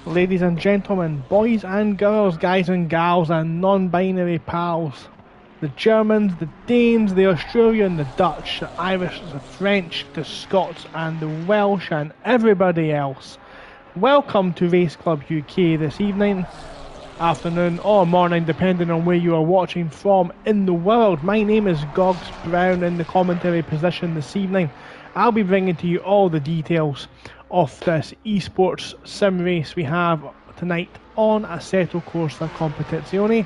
Ladies and gentlemen, boys and girls, guys and gals, and non-binary pals, the Germans, the Danes, the Australian, the Dutch, the Irish, the French, the Scots, and the Welsh, and everybody else. Welcome to Race Club UK this evening, afternoon, or morning, depending on where you are watching from in the world. My name is Gogs Brown in the commentary position this evening. I'll be bringing to you all the details of this esports sim race we have tonight on Assetto Corsa Competizione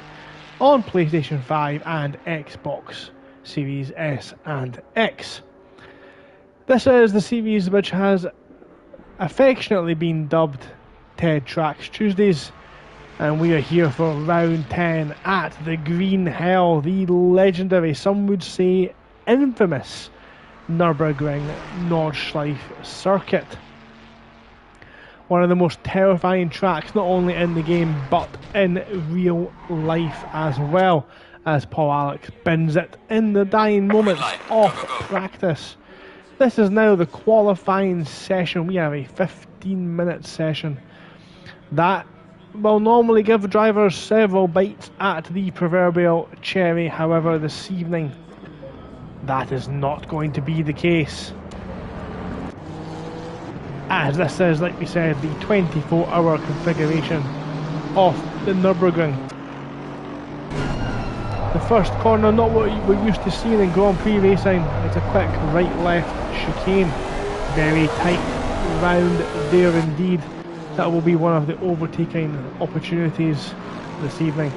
on PlayStation 5 and Xbox Series S and X. This is the series which has affectionately been dubbed Trax Tuesdays, and we are here for round 10 at the Green Hell, the legendary, some would say infamous, Nürburgring Nordschelife circuit. One of the most terrifying tracks, not only in the game but in real life as well, as Paul Alex bins it in the dying moments of practice. This is now the qualifying session. We have a 15-minute session that will normally give drivers several bites at the proverbial cherry. However, this evening that is not going to be the case, as this is, like we said, the 24-hour configuration of the Nürburgring. The first corner, not what we're used to seeing in Grand Prix racing. It's a quick right-left chicane, very tight round there indeed. That will be one of the overtaking opportunities this evening.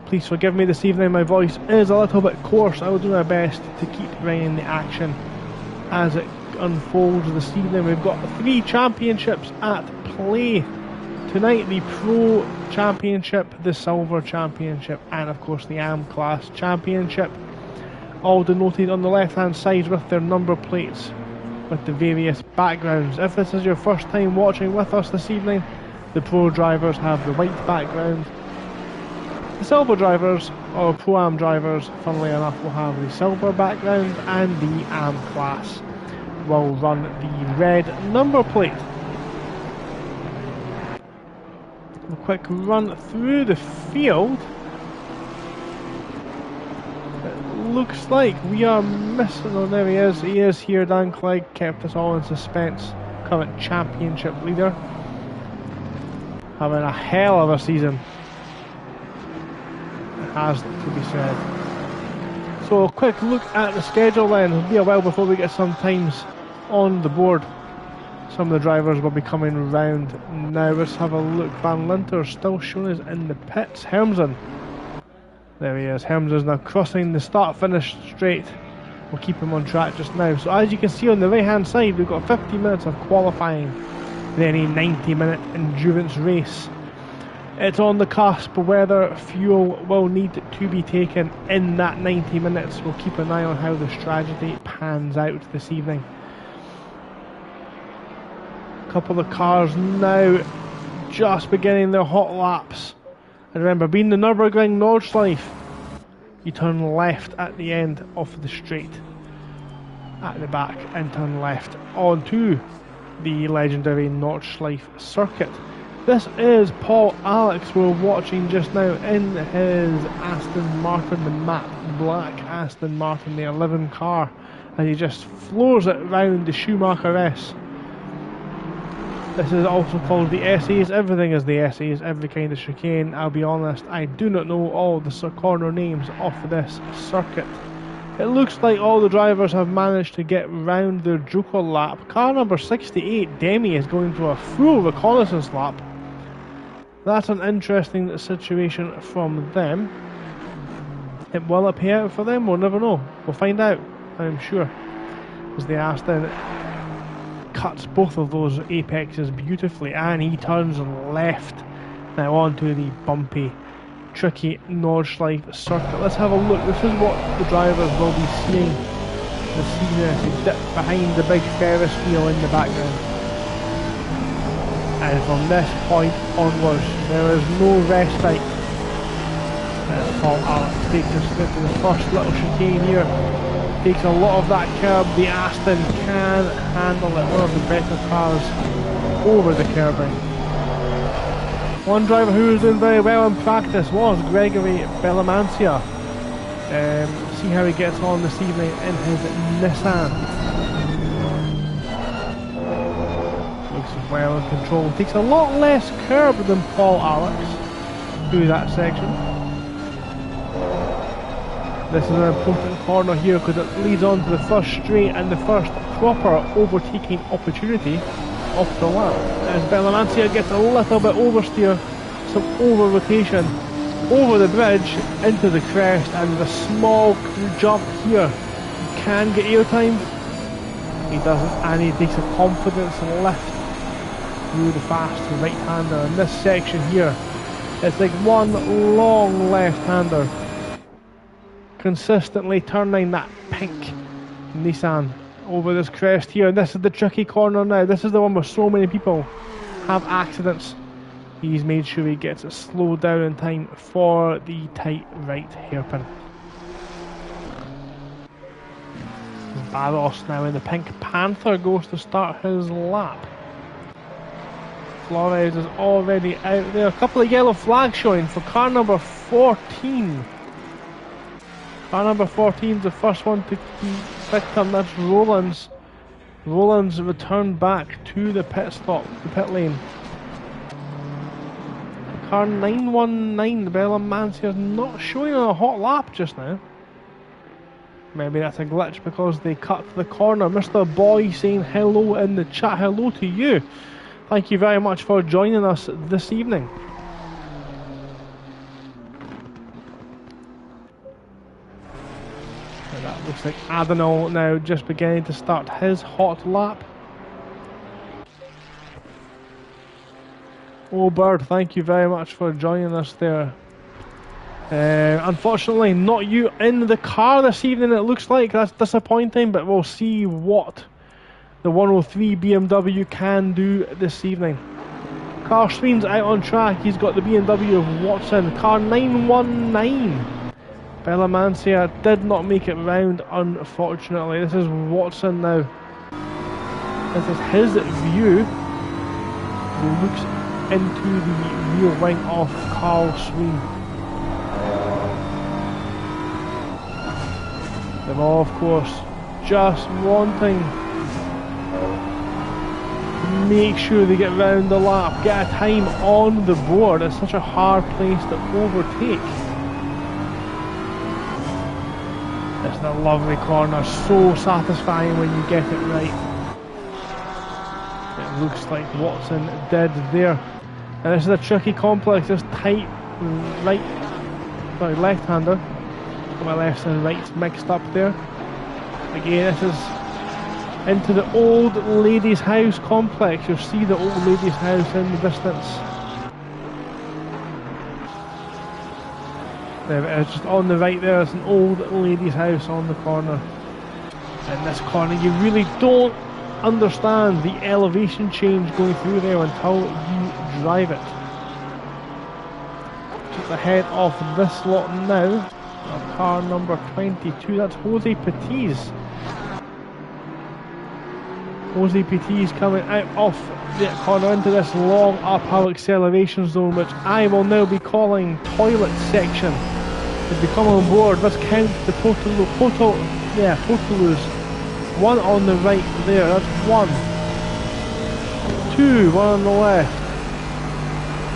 Please forgive me this evening, my voice is a little bit coarse. I will do my best to keep bringing the action as it unfolds this evening. We've got 3 championships at play tonight: the Pro Championship, the Silver Championship, and of course the AM Class Championship, all denoted on the left hand side with their number plates with the various backgrounds. If this is your first time watching with us this evening, the Pro drivers have the white background. The Silver drivers, or Pro-Am drivers, funnily enough, will have the silver background, and the AM class will run the red number plate. A quick run through the field. It looks like we are missing, oh there he is here, Dan Clegg, kept us all in suspense, current championship leader, having a hell of a season, has to be said. So a quick look at the schedule then. It'll be a while before we get some times on the board. Some of the drivers will be coming round now. Let's have a look. Van Linter still showing us in the pits. Hermsen, there he is. Hermsen's now crossing the start-finish straight. We'll keep him on track just now. So as you can see on the right hand side, we've got 50 minutes of qualifying, then a 90-minute endurance race. It's on the cusp whether fuel will need to be taken in that 90 minutes. We'll keep an eye on how the strategy pans out this evening. A couple of cars now just beginning their hot laps. And remember, being the Nürburgring Nordschleife, you turn left at the end of the straight at the back and turn left onto the legendary Nordschleife circuit. This is Paul Alex we're watching just now in his Aston Martin, the matte black Aston Martin, the 11 car, as he just floors it round the Schumacher S. This is also called the SAs. Everything is the SAs, every kind of chicane. I'll be honest, I do not know all the corner names of this circuit. It looks like all the drivers have managed to get round their Joker lap. Car number 68, Demi, is going for a full reconnaissance lap. That's an interesting situation from them. It will appear for them, we'll never know. We'll find out, I'm sure. As the Aston cuts both of those apexes beautifully, and he turns left now onto the bumpy, tricky Nordschleife circuit. Let's have a look. This is what the drivers will be seeing this evening as they dip behind the big Ferris wheel in the background. And from this point onwards, there is no respite Paul Alex takes us into the first little chicane here. Takes a lot of that curb. The Aston can handle it. One of the better cars over the curbing. One driver who was doing very well in practice was Gregory Bellamancia. See how he gets on this evening in his Nissan. Looks well in control. Takes a lot less curb than Paul Alex through that section. This is an important corner here because it leads on to the first straight and the first proper overtaking opportunity of the lap. As Bellamancia gets a little bit oversteer, some over rotation over the bridge into the crest, and the small jump here. He can get airtime. He doesn't, and he takes a confidence lift through the fast right-hander. In this section here, it's like one long left-hander, consistently turning that pink Nissan over this crest here. And this is the tricky corner now. This is the one where so many people have accidents. He's made sure he gets it slowed down in time for the tight right hairpin. Barros now in the Pink Panther goes to start his lap. Flores is already out there. A couple of yellow flags showing for car number 14. Car number 14 is the first one to be picked up. That's Rollins. Rollins returned back to the pit stop, the pit lane. Car 919, the Bellamancia is not showing on a hot lap just now. Maybe that's a glitch because they cut to the corner. Mr. Boy saying hello in the chat. Hello to you. Thank you very much for joining us this evening. And that looks like Adenal now just beginning to start his hot lap. Oh Bird, thank you very much for joining us there. Unfortunately, not you in the car this evening, it looks like. That's disappointing, but we'll see what the 103 BMW can do this evening. Car Sween's out on track. He's got the BMW of Watson. Car 919. Bellamancia did not make it round, unfortunately. This is Watson now. This is his view. He looks into the rear wing of Carl Sween. They're all, of course, just wanting to make sure they get round the lap, get a time on the board. It's such a hard place to overtake. It's a lovely corner, so satisfying when you get it right. It looks like Watson did there. And this is a tricky complex, this tight left-hander. My lefts and rights mixed up there. Again, this is into the old ladies' house complex. You'll see the old ladies' house in the distance. There it is, just on the right there. It's an old ladies' house on the corner. In this corner, you really don't understand the elevation change going through there until you drive it. Just ahead of this lot now of car number 22, that's Jose Petiz. Jose Petiz coming out off the corner into this long uphill acceleration zone, which I will now be calling toilet section. As we come on board, let's count the Potolos. One on the right there, that's one. Two, one on the left.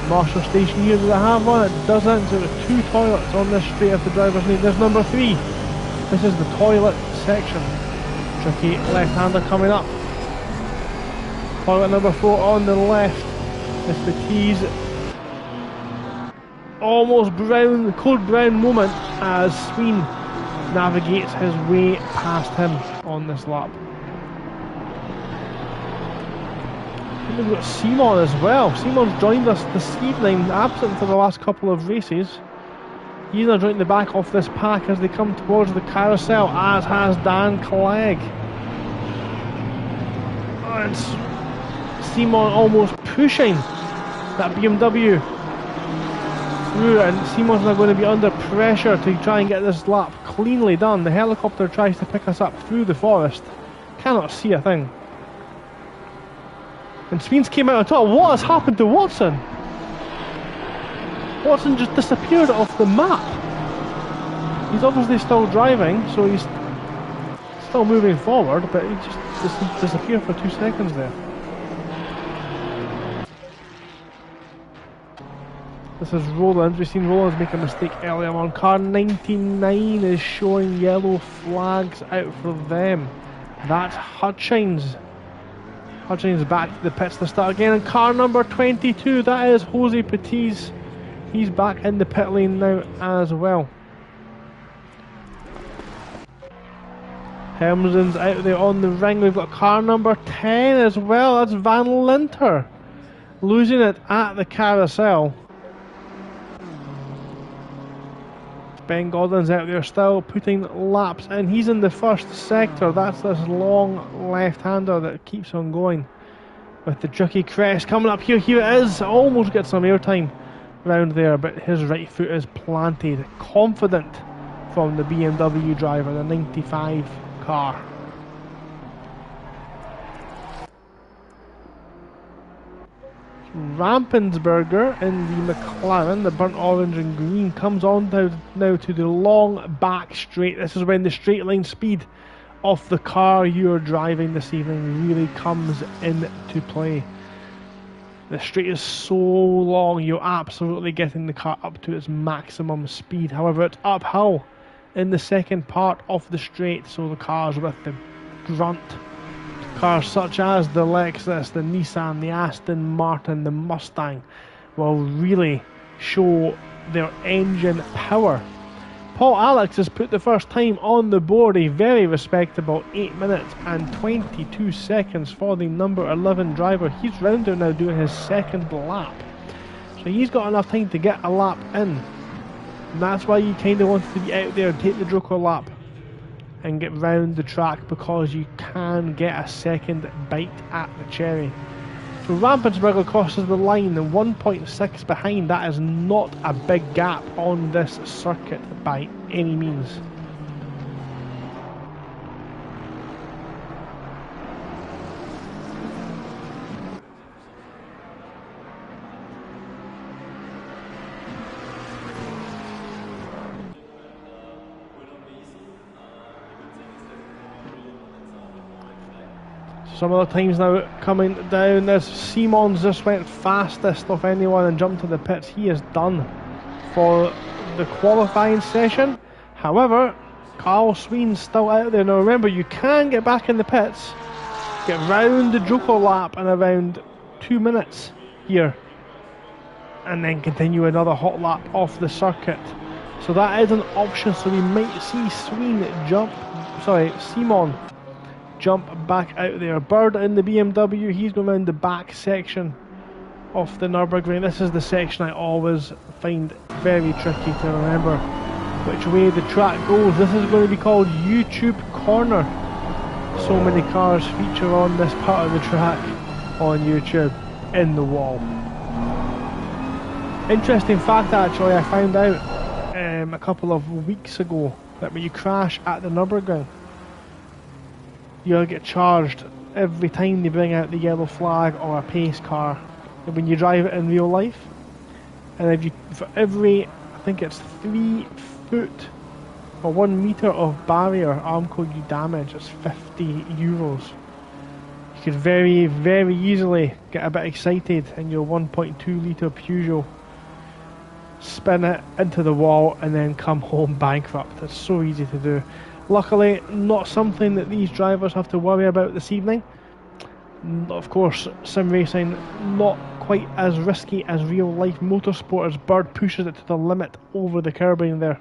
Marshall Station here, does it have one? It doesn't, so there's two toilets on this straight off the driver's lane. There's number 3. This is the toilet section. Tricky left-hander coming up. Toilet number 4 on the left. This Petiz. Almost brown, code brown moment as Sween navigates his way past him on this lap. And we've got Simon as well. Simon's joined us this evening, absent for the last couple of races. He's now joined the back of this pack as they come towards the carousel, as has Dan Clegg. And Simon almost pushing that BMW through, and Simon's are going to be under pressure to try and get this lap cleanly done. The helicopter tries to pick us up through the forest. Cannot see a thing. And Speens came out on top. What has happened to Watson? Watson just disappeared off the map. He's obviously still driving, so he's still moving forward, but he just disappeared for 2 seconds there. This is Roland. We've seen Roland make a mistake earlier on. Car 99 is showing yellow flags out for them. That's Hutchins. Hutchins back to the pits to start again. And car number 22, that is Jose Petiz. He's back in the pit lane now as well. Helmsen's out there on the ring. We've got car number 10 as well. That's Van Linter losing it at the carousel. Ben Godlin's out there still putting laps in. He's in the first sector. That's this long left-hander that keeps on going with the tricky crest coming up here. Here it is. Almost gets some airtime round there, but his right foot is planted. Confident from the BMW driver, the 95 car. Rampensberger in the McLaren, the burnt orange and green, comes on now to the long back straight. This is when the straight line speed of the car you're driving this evening really comes into play. The straight is so long, you're absolutely getting the car up to its maximum speed. However, it's uphill in the second part of the straight, so the cars with the grunt, cars such as the Lexus, the Nissan, the Aston Martin, the Mustang, will really show their engine power. Paul Alex has put the first time on the board, a very respectable 8 minutes and 22 seconds for the number 11 driver. He's round there now doing his second lap, so he's got enough time to get a lap in. And that's why you kind of wanted to be out there, take the Joker lap and get round the track, because you can get a second bite at the cherry. So Rampensberger crosses the line and 1.6 behind. That is not a big gap on this circuit by any means. Some other times now coming down. This Simons just went fastest of anyone and jumped to the pits. He is done for the qualifying session. However, Carl Sween's still out there. Now remember, you can get back in the pits, get round the Joker lap in around 2 minutes here, and then continue another hot lap off the circuit. So that is an option. So we might see Simon jump back out there. Bird in the BMW, he's going around the back section of the Nürburgring. This is the section I always find very tricky to remember which way the track goes. This is going to be called YouTube Corner. So many cars feature on this part of the track on YouTube, in the wall. Interesting fact actually, I found out a couple of weeks ago that when you crash at the Nürburgring, you'll get charged every time they bring out the yellow flag or a pace car when you drive it in real life. And if you, for every, I think it's 3 foot or 1 meter of barrier Armco you damage, it's €50. You could very, very easily get a bit excited in your 1.2 litre Peugeot, spin it into the wall and then come home bankrupt. It's so easy to do. Luckily, not something that these drivers have to worry about this evening. Of course, sim racing not quite as risky as real life motorsport, as Bird pushes it to the limit over the curbing there.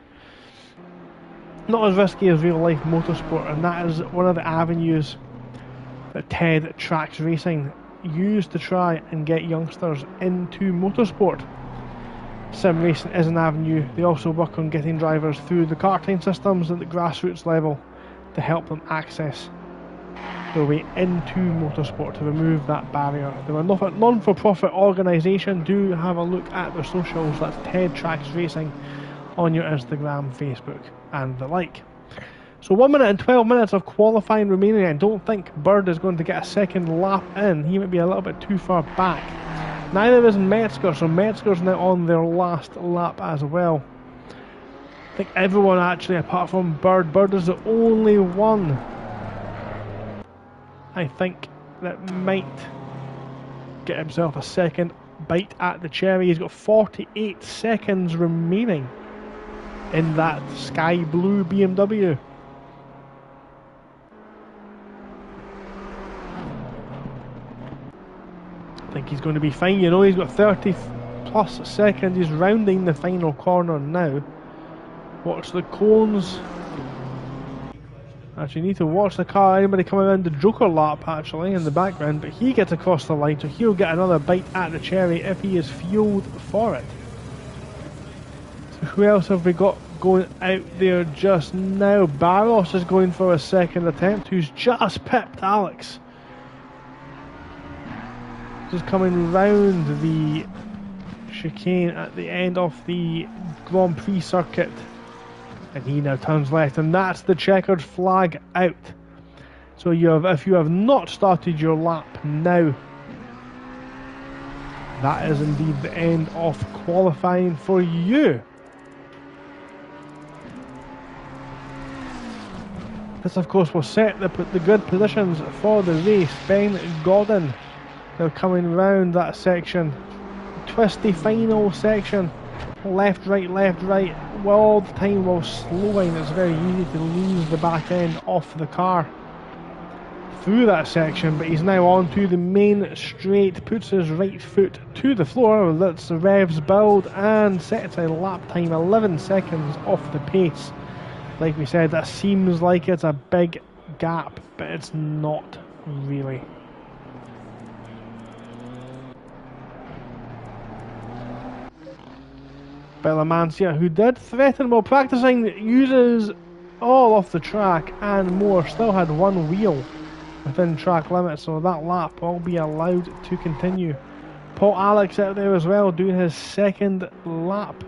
Not as risky as real life motorsport, and that is one of the avenues that Ted Trax Racing used to try and get youngsters into motorsport. Sim racing is an avenue. They also work on getting drivers through the karting systems at the grassroots level to help them access their way into motorsport to remove that barrier. They're a non-for-profit organisation. Do have a look at their socials. That's Trax Racing on your Instagram, Facebook and the like. So 1 minute and 12 minutes of qualifying remaining. I don't think Bird is going to get a second lap in. He might be a little bit too far back. Neither is Metzger, so Metzger's now on their last lap as well. I think everyone actually, apart from Bird. Bird is the only one, I think, that might get himself a second bite at the cherry. He's got 48 seconds remaining in that sky blue BMW. I think he's going to be fine. You know, he's got 30 plus seconds. He's rounding the final corner now. Watch the cones. Actually, you need to watch the car. Anybody coming around the Joker lap actually in the background, but he gets across the line, so he'll get another bite at the cherry if he is fueled for it. So who else have we got going out there just now? Barros is going for a second attempt, who's just pipped Alex. Just coming round the chicane at the end of the Grand Prix circuit, and he now turns left, and that's the checkered flag out. So if you have not started your lap now, that is indeed the end of qualifying for you. This of course will set the grid positions for the race. Ben Gordon now coming round that section, twisty final section, left right, all the time while slowing. It's very easy to lose the back end off the car through that section, but he's now on to the main straight, puts his right foot to the floor, lets the revs build and sets a lap time 11 seconds off the pace. Like we said, that seems like it's a big gap, but it's not really. Bellamancia, who did threaten while practicing, uses all off the track and more, still had one wheel within track limits, so that lap will be allowed to continue. Paul Alex out there as well, doing his second lap.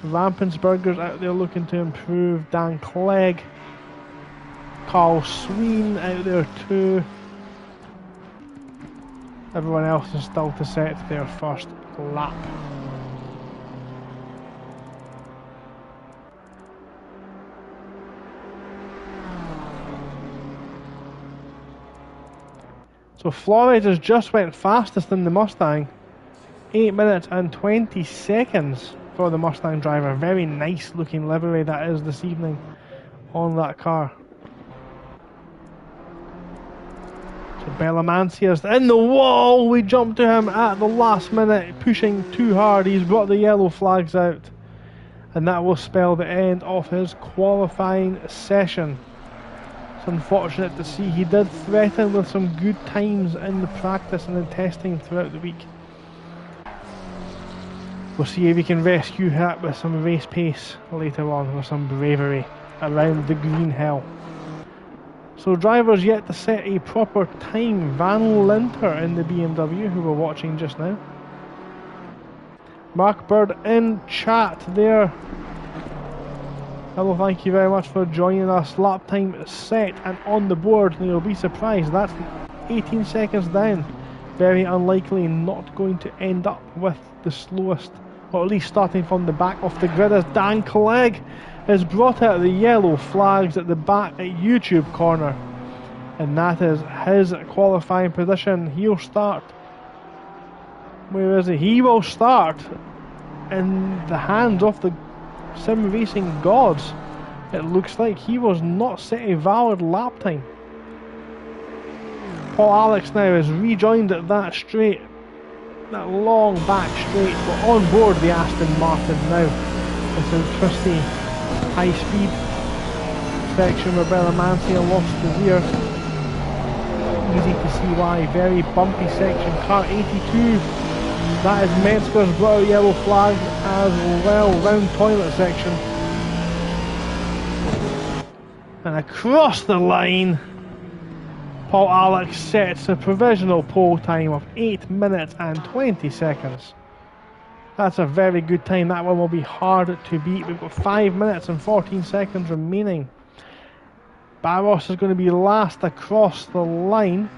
Rampensberger's out there looking to improve. Dan Clegg, Carl Sween out there too. Everyone else is still to set their first lap. So Flores has just went fastest in the Mustang. 8 minutes and 20 seconds for the Mustang driver. Very nice looking livery that is this evening on that car. So Bellamancia's in the wall. We jumped to him at the last minute, pushing too hard. He's brought the yellow flags out, and that will spell the end of his qualifying session. Unfortunate to see. He did threaten with some good times in the practice and in testing throughout the week. We'll see if he can rescue that with some race pace later on, or some bravery around the green hill. So drivers yet to set a proper time. Van Linter in the BMW, who we're watching just now. Mark Bird in chat there. Hello, thank you very much for joining us. Lap time set and on the board, and you'll be surprised, that's 18 seconds down. Very unlikely not going to end up with the slowest, or at least starting from the back of the grid, as Dan Clegg has brought out the yellow flags at the back at YouTube corner, and that is his qualifying position. He'll start, where is he? He will start in the hands of the sim racing gods. It looks like he was not set a valid lap time. Paul Alex now is rejoined at that straight, that long back straight, but on board the Aston Martin now. It's a twisty high speed section where Bellamancia lost the rear. Easy to see why. Very bumpy section. Car 82. That is Metzger's brought out yellow flag as well. Round toilet section. And across the line Paul Alex sets a provisional pole time of 8 minutes and 20 seconds. That's a very good time. That one will be hard to beat. We've got 5 minutes and 14 seconds remaining. Barros is going to be last across the line.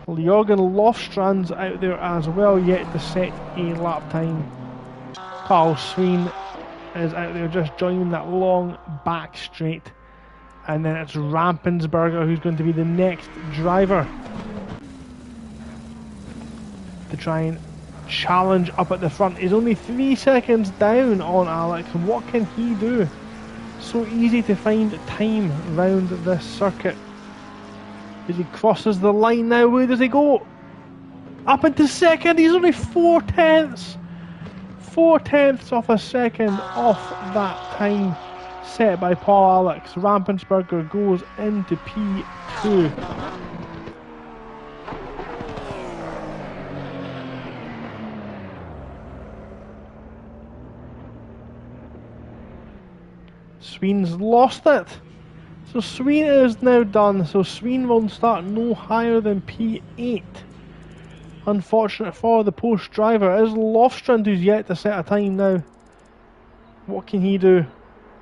Jörgen Lofstrand's out there as well, yet to set a lap time. Carl Sween is out there just joining that long back straight. And then it's Rampensberger who's going to be the next driver to try and challenge up at the front. He's only 3 seconds down on Alex. What can he do? So easy to find time round this circuit. As he crosses the line now, where does he go? Up into second. He's only 4 tenths. 4 tenths of a second off that time set by Paul Alex. Rampensberger goes into P2. Sween's lost it. So Sween is now done. So Sween will start no higher than P8. Unfortunate for the post driver. It is Lofstrand who's yet to set a time now. What can he do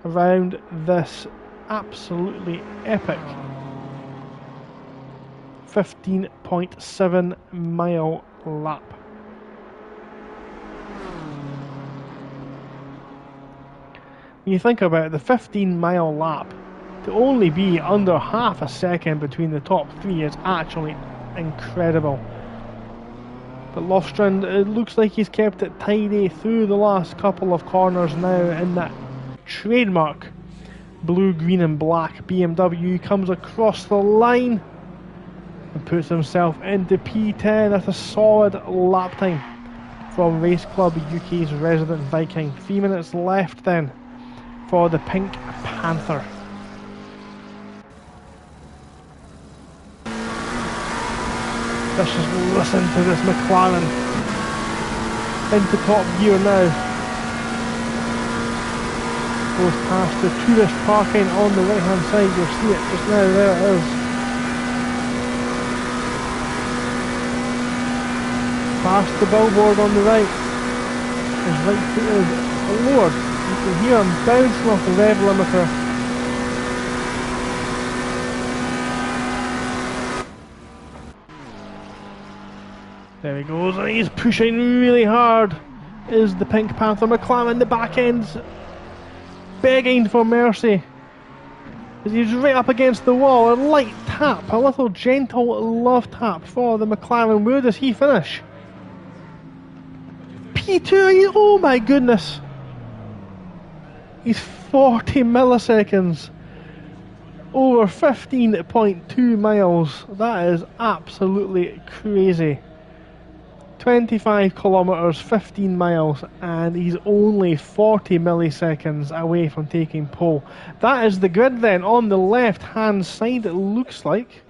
around this absolutely epic 15.7 mile lap? When you think about it, the 15-mile lap, to only be under half a second between the top three is actually incredible. But Lofstrand, it looks like he's kept it tidy through the last couple of corners now in that trademark blue, green and black BMW. Comes across the line and puts himself into P10. That's a solid lap time from Race Club UK's resident Viking. 3 minutes left then for the Pink Panther. Let's just listen to this McLaren into top gear now. Goes past the tourist parking on the right hand side. You'll see it just now. There it is. Past the billboard on the right. His right foot is lowered. You can hear him bouncing off the rev limiter. There he goes, and he's pushing really hard. Is the Pink Panther. McLaren, the back end's begging for mercy. As he's right up against the wall, a light tap, a little gentle love tap for the McLaren. Where does he finish? P2, oh my goodness. He's 40 milliseconds over 15.2 miles. That is absolutely crazy. 25 kilometers, 15 miles, and he's only 40 milliseconds away from taking pole. That is the grid then. On the left hand side, it looks like.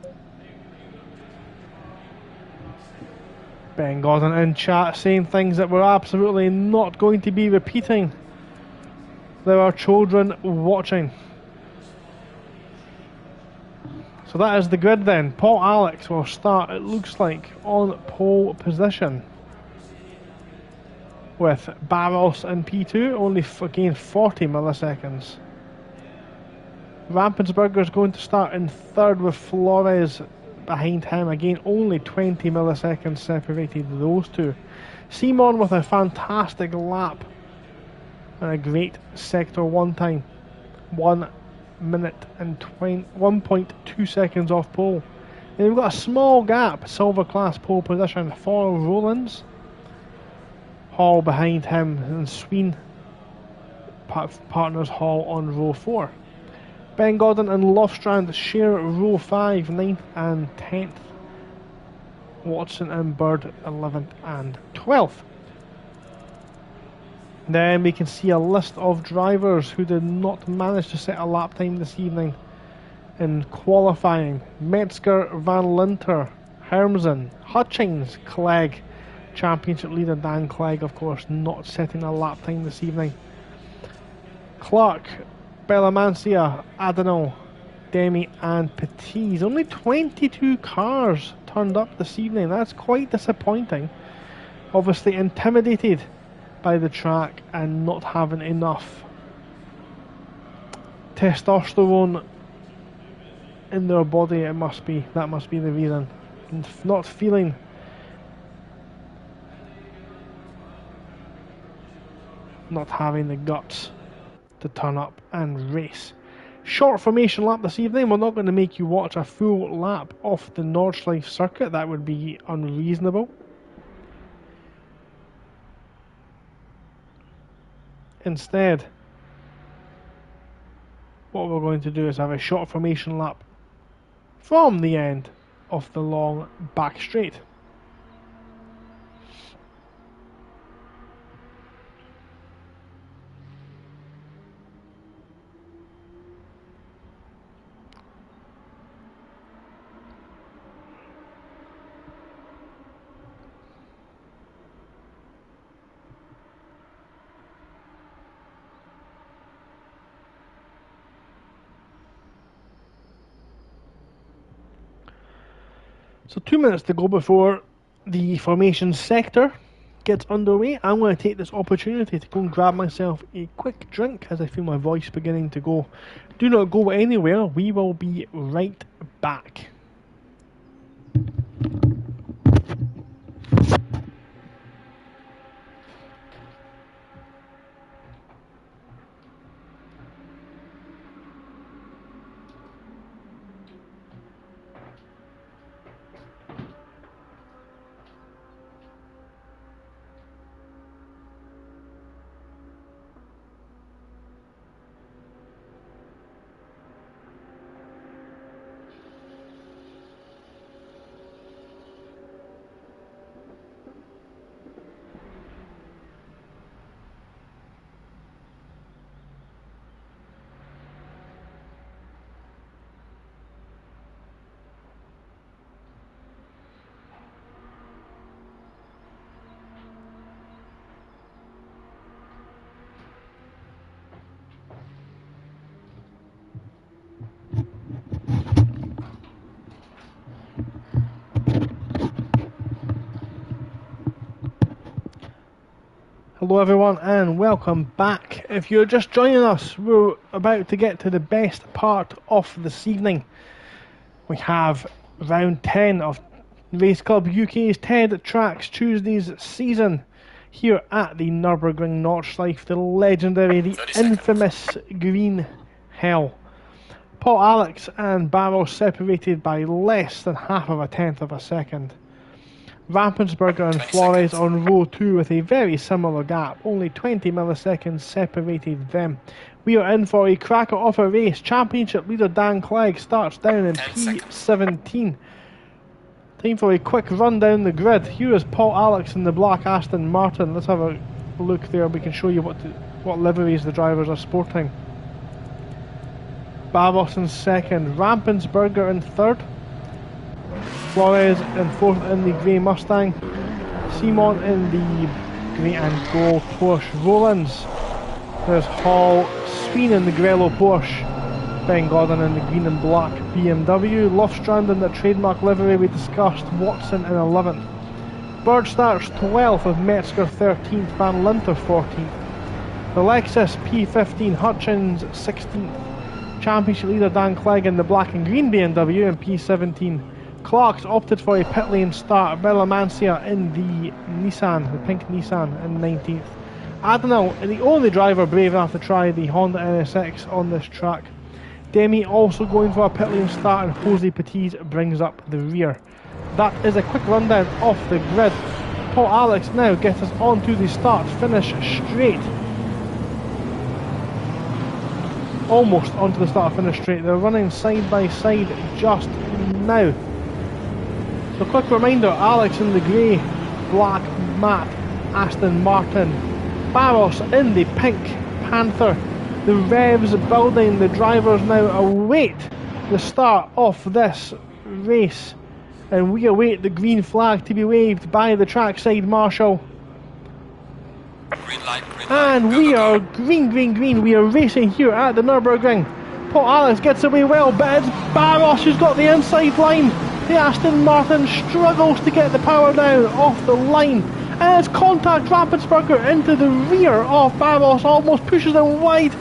Ben Gordon in chat saying things that we're absolutely not going to be repeating. There are children watching. So that is the grid then. Paul Alex will start, it looks like, on pole position. With Barros in P2, only again 40 milliseconds. Rampensberger is going to start in third with Flores behind him. Again, only 20 milliseconds separated those two. Simon with a fantastic lap. And a great Sector 1 time. 1 minute and 1.2 seconds off pole. And we've got a small gap, silver class pole position for Rollins. Hall behind him, and Sween partners Hall on row 4. Ben Gordon and Lofstrand share row 5, 9th and 10th. Watson and Bird 11th and 12th. Then we can see a list of drivers who did not manage to set a lap time this evening in qualifying. Metzger, Van Linter, Hermsen, Hutchings, Clegg. Championship leader Dan Clegg, of course, not setting a lap time this evening. Clark, Bellamancia, Adano, Demi and Petit. Only 22 cars turned up this evening. That's quite disappointing. Obviously intimidated by the track and not having enough testosterone in their body. That must be the reason. And not feeling not having the guts to turn up and race. Short formation lap this evening. We're not going to make you watch a full lap off the Nordschelife circuit. That would be unreasonable. Instead, what we're going to do is have a short formation lap from the end of the long back straight. So 2 minutes to go before the formation sector gets underway. I'm going to take this opportunity to go and grab myself a quick drink as I feel my voice beginning to go. Do not go anywhere. We will be right back. Hello everyone and welcome back. If you're just joining us, we're about to get to the best part of this evening. We have round 10 of Race Club UK's TED Trax Tuesdays season here at the Nürburgring Nordschleife, the legendary, the infamous Green Hell. Paul Alex and Barros separated by less than half of a tenth of a second. Rampensberger and Flores on row 2 with a very similar gap. Only 20 milliseconds separated them. We are in for a cracker of a race. Championship leader Dan Clegg starts down in P17. Time for a quick run down the grid. Here is Paul Alex in the black Aston Martin. Let's have a look there. We can show you what liveries the drivers are sporting. Barros in second. Rampensberger in third. Flores in fourth in the grey Mustang. Simon in the grey and gold Porsche Rollins. There's Hall, Sween in the Grello Porsche. Ben Gordon in the green and black BMW. Lofstrand in the trademark livery we discussed. Watson in 11th. Bird starts 12th with Metzger 13th. Van Linter 14th. The Lexus P15 Hutchins 16th. Championship leader Dan Clegg in the black and green BMW in P17. Clark's opted for a pit lane start. Bellamancia in the Nissan, the pink Nissan, in 19th. Adnal, the only driver brave enough to try the Honda NSX on this track. Demi also going for a pit lane start, and Jose Petit brings up the rear. That is a quick rundown off the grid. Paul Alex now gets us onto the start finish straight. Almost onto the start finish straight. They're running side by side just now. So quick reminder, Alex in the grey, black matte Aston Martin. Barros in the pink Panther. The revs building, the drivers now await the start of this race. And we await the green flag to be waved by the trackside marshal. Green light, And go, we go, are go. green. We are racing here at the Nürburgring. Paul Alex gets away well, but it's Barros who's got the inside line. The Aston Martin struggles to get the power down off the line. And it's contact Rapensberger into the rear of Barros, almost pushes him wide.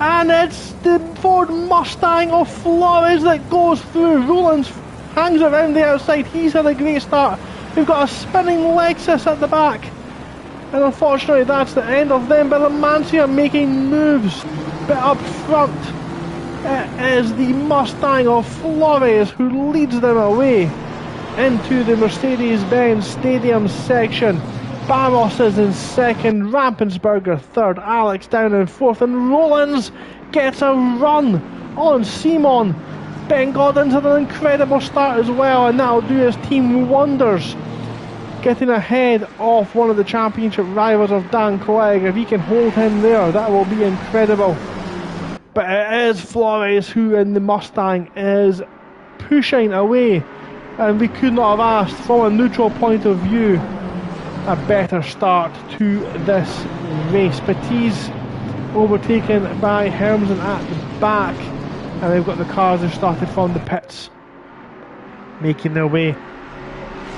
And it's the Ford Mustang of Flores that goes through. Rowlands hangs around the outside. He's had a great start. We've got a spinning Lexus at the back. And unfortunately that's the end of them, but the Mancia making moves. But up front, it is the Mustang of Flores who leads them away into the Mercedes-Benz Stadium section. Barros is in second, Rampensberger third, Alex down in fourth, and Rowlands gets a run on Simon. Ben Godden's had an incredible start as well, and that'll do his team wonders, getting ahead of one of the championship rivals of Dan Clegg. If he can hold him there, that will be incredible. But it is Flores who in the Mustang is pushing away, and we could not have asked from a neutral point of view a better start to this race. But he's overtaken by Hermsen at the back, and they've got the cars that started from the pits making their way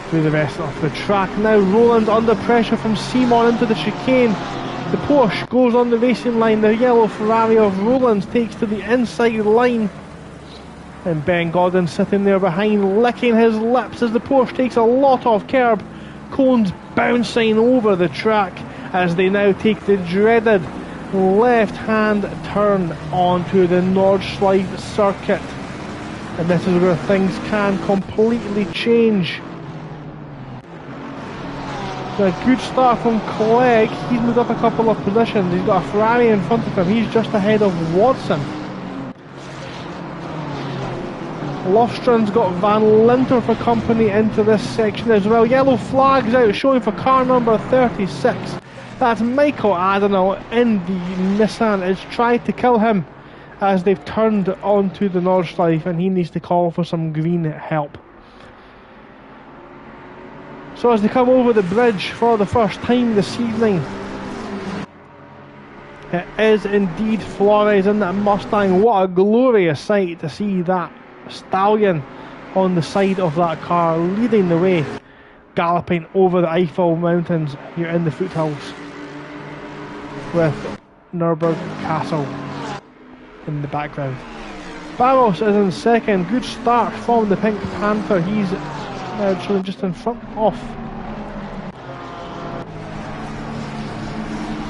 through the rest of the track. Now Rowlands under pressure from Simon into the chicane. The Porsche goes on the racing line. The yellow Ferrari of Rowlands takes to the inside line, and Ben Godden sitting there behind licking his lips as the Porsche takes a lot of curb. Cones bouncing over the track as they now take the dreaded left hand turn onto the Nordschelife circuit, and this is where things can completely change. A good start from Clegg. He's moved up a couple of positions. He's got a Ferrari in front of him. He's just ahead of Watson. Lofstrand's got Van Linter for company into this section as well. Yellow flags out, showing for car number 36. That's Michael Adenauer in the Nissan. It's tried to kill him as they've turned onto the Nordschleife, and he needs to call for some green help. So as they come over the bridge for the first time this evening, it is indeed Flores in that Mustang. What a glorious sight to see that stallion on the side of that car leading the way, galloping over the Eiffel Mountains here in the foothills, with Nürburgring Castle in the background. Barros is in second. Good start from the Pink Panther. He's now just in front of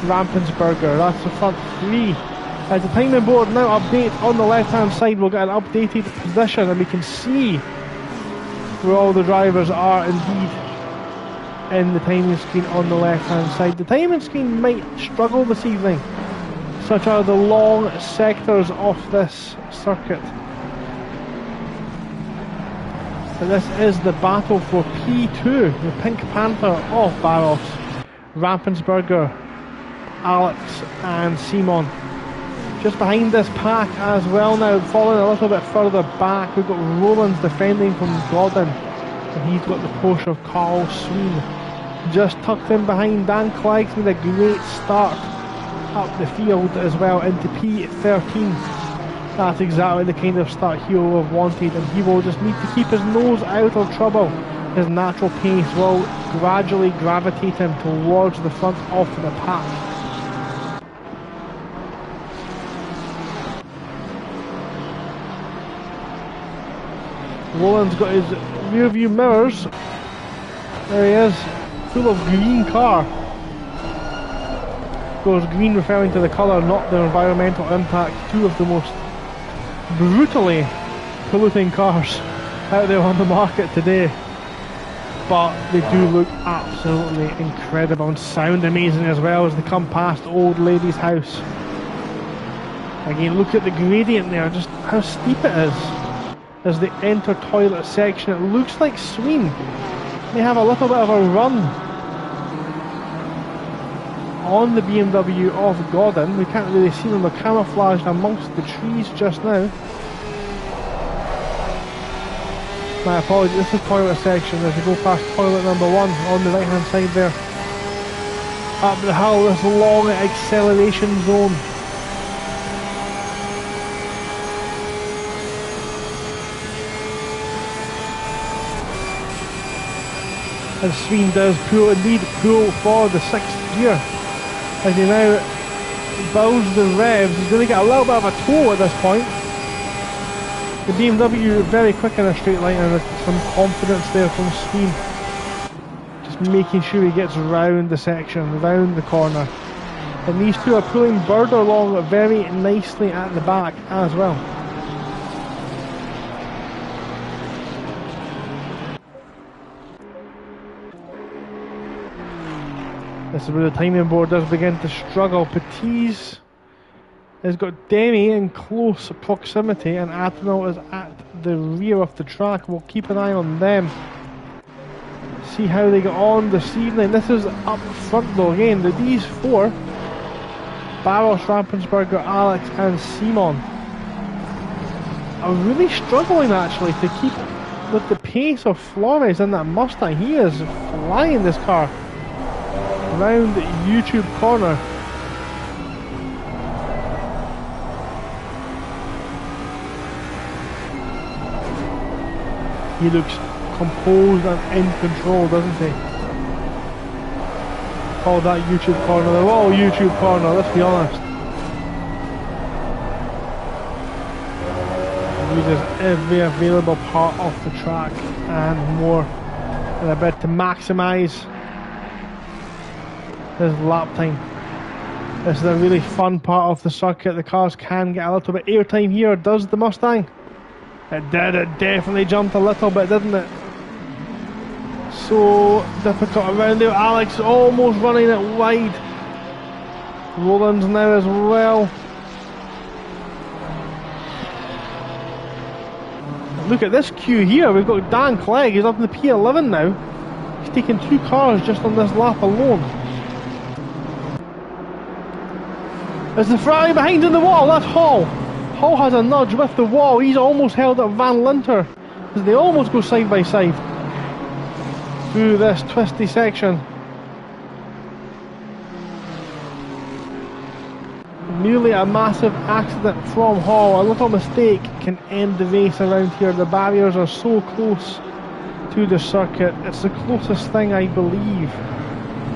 Rampensberger. That's the front three. As the timing board now update on the left hand side, we'll get an updated position, and we can see where all the drivers are indeed in the timing screen on the left hand side. The timing screen might struggle this evening, such are the long sectors of this circuit. So this is the battle for P2, the Pink Panther of Barros, Rampensberger, Alex and Simon. Just behind this pack as well now, falling a little bit further back, we've got Rowlands defending from Godden, and he's got the Porsche of Carl Sween. Just tucked in behind Dan Clegg's made a great start up the field as well into P13. That's exactly the kind of start he will have wanted, and he will just need to keep his nose out of trouble. His natural pace will gradually gravitate him towards the front of the pack. Rowland's got his rear view mirrors. There he is, full of green car. Of course, green referring to the colour, not the environmental impact. Two of the most brutally polluting cars out there on the market today. But they do look absolutely incredible and sound amazing as well as they come past Old Lady's house. Again, look at the gradient there, just how steep it is. As they enter toilet section, it looks like Sween may have a little bit of a run on the BMW of Godden. We can't really see them, they're camouflaged amongst the trees just now. My apologies, this is toilet section as we go past toilet number 1 on the right hand side there. up the hill, this long acceleration zone. And Sweden does indeed pull for the 6th gear. As he now builds the revs, he's going to get a little bit of a toe at this point. The BMW very quick in a straight line, and there's some confidence there from Sweden. Just making sure he gets round the section, round the corner. And these two are pulling Bird along very nicely at the back as well. This is where the timing board does begin to struggle. Petit's has got Demi in close proximity, and Admiral is at the rear of the track. We'll keep an eye on them. See how they get on this evening. This is up front though again. These four, Barros, Rampensberger, Alex and Simon, are really struggling actually to keep with the pace of Flores in that Mustang. He is flying this car round YouTube corner. He looks composed and in control, doesn't he? Call that YouTube corner. They're all YouTube corner, let's be honest. Uses every available part of the track and more in a bid to maximise his lap time. This is a really fun part of the circuit. The cars can get a little bit airtime here, does the Mustang? It did, it definitely jumped a little bit, didn't it? So difficult around there. Alex almost running it wide. Roland's now as well. Look at this queue here. We've got Dan Clegg, he's up in the P11 now. He's taken 2 cars just on this lap alone. There's the Ferrari behind in the wall, that's Hall. Hall has a nudge with the wall. He's almost held up Van Linter as they almost go side by side through this twisty section. Nearly a massive accident from Hall. A little mistake can end the race around here. The barriers are so close to the circuit. It's the closest thing, I believe,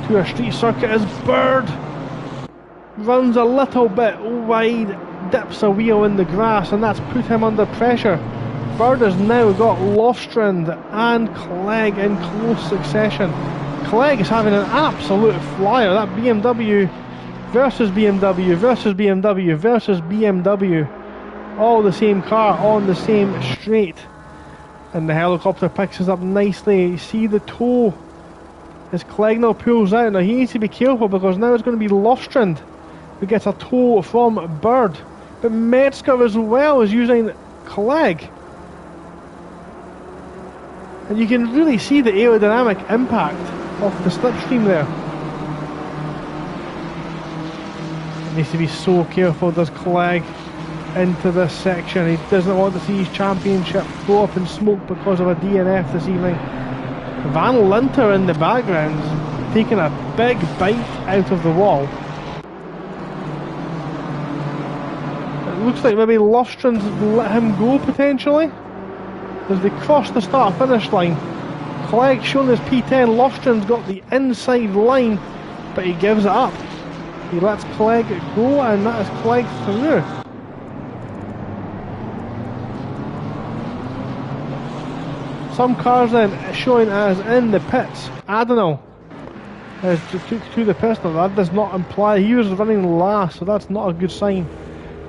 to a street circuit. As Bird runs a little bit wide, dips a wheel in the grass, and that's put him under pressure. Bird has now got Lofstrand and Clegg in close succession. Clegg is having an absolute flyer. That BMW versus BMW versus BMW versus BMW, all the same car on the same straight. And the helicopter picks us up nicely. You see the toe as Clegg now pulls out. Now he needs to be careful because now it's going to be Lofstrand who gets a toe from Bird. But Metzger as well is using Clegg. And you can really see the aerodynamic impact of the slipstream there. Needs to be so careful, does Clegg, into this section. He doesn't want to see his championship go up in smoke because of a DNF this evening. Van Linter in the background taking a big bite out of the wall. It looks like maybe Lofstrand's let him go potentially as they cross the start finish line. Clegg showing his P10. Lofstrand's got the inside line, but he gives it up. He lets Clegg go, and that is Clegg through. Some cars then showing as in the pits. Adenal has took to the pits. That does not imply he was running last, so that's not a good sign.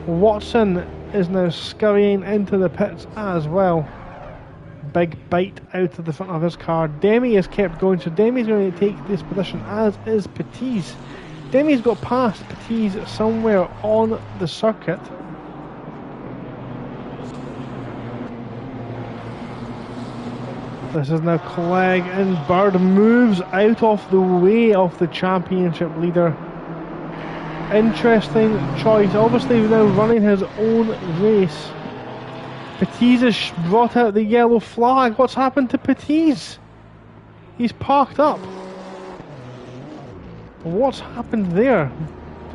Watson is now scurrying into the pits as well. Big bite out of the front of his car. Demi is kept going, so Demi's going to take this position, as is Petit's. Demi's got past Petit's somewhere on the circuit. This is now Clegg, and Bird moves out of the way of the championship leader. Interesting choice. Obviously he's now running his own race. Petit's has brought out the yellow flag. What's happened to Petit's? He's parked up. What's happened there?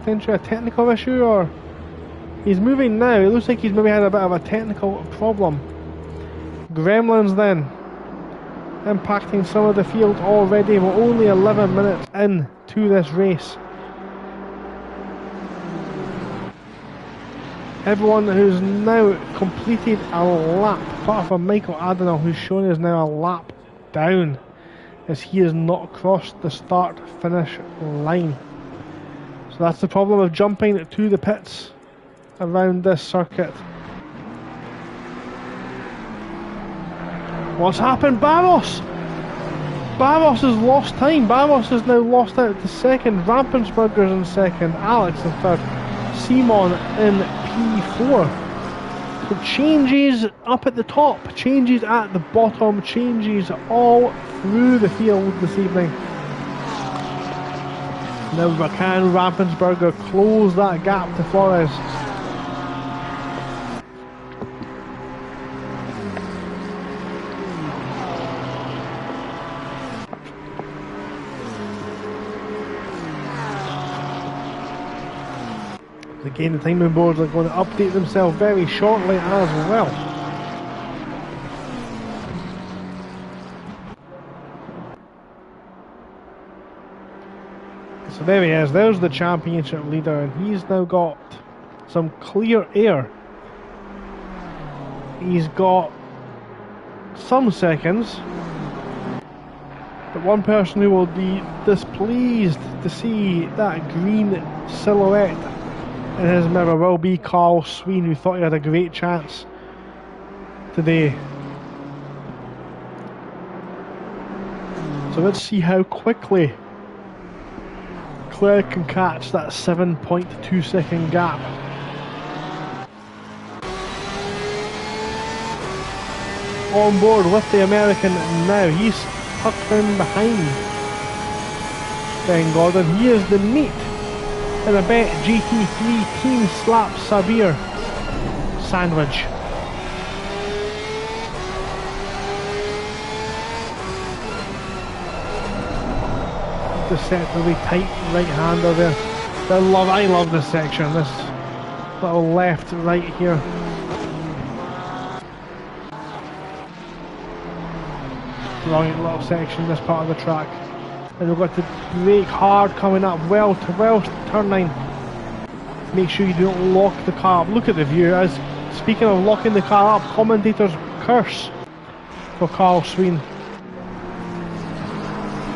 Potentially a technical issue, or he's moving now. It looks like he's maybe had a bit of a technical problem. Gremlins then impacting some of the field already. We're only 11 minutes into this race. Everyone who's now completed a lap, apart from Michael Adenal, who's shown is now a lap down, as he has not crossed the start-finish line. So that's the problem of jumping to the pits around this circuit. What's happened? Barros! Barros has lost time. Barros has now lost out to second. Rampensberger's in second. Alex in third. Simon in P4. So changes up at the top, changes at the bottom, changes all through the field this evening. Now can Rampensberger close that gap to Flores? Again, the timing boards are going to update themselves very shortly as well. So there he is, there's the championship leader, and he's now got some clear air. He's got some seconds, but one person who will be displeased to see that green silhouette in his mirror will be Carl Sween, who thought he had a great chance today. So let's see how quickly Claire can catch that 7.2 second gap. On board with the American now. He's tucked in behind Ben Gordon. He is the meat in a Bet GT3 Team Slap Sabir sandwich. Deceptively tight right hander there. I love this section, this little left right here. Brilliant little section, this part of the track. And we've got to brake hard coming up well to turn 9. Make sure you don't lock the car up. Look at the view. As speaking of locking the car up, commentators curse for Carl Sween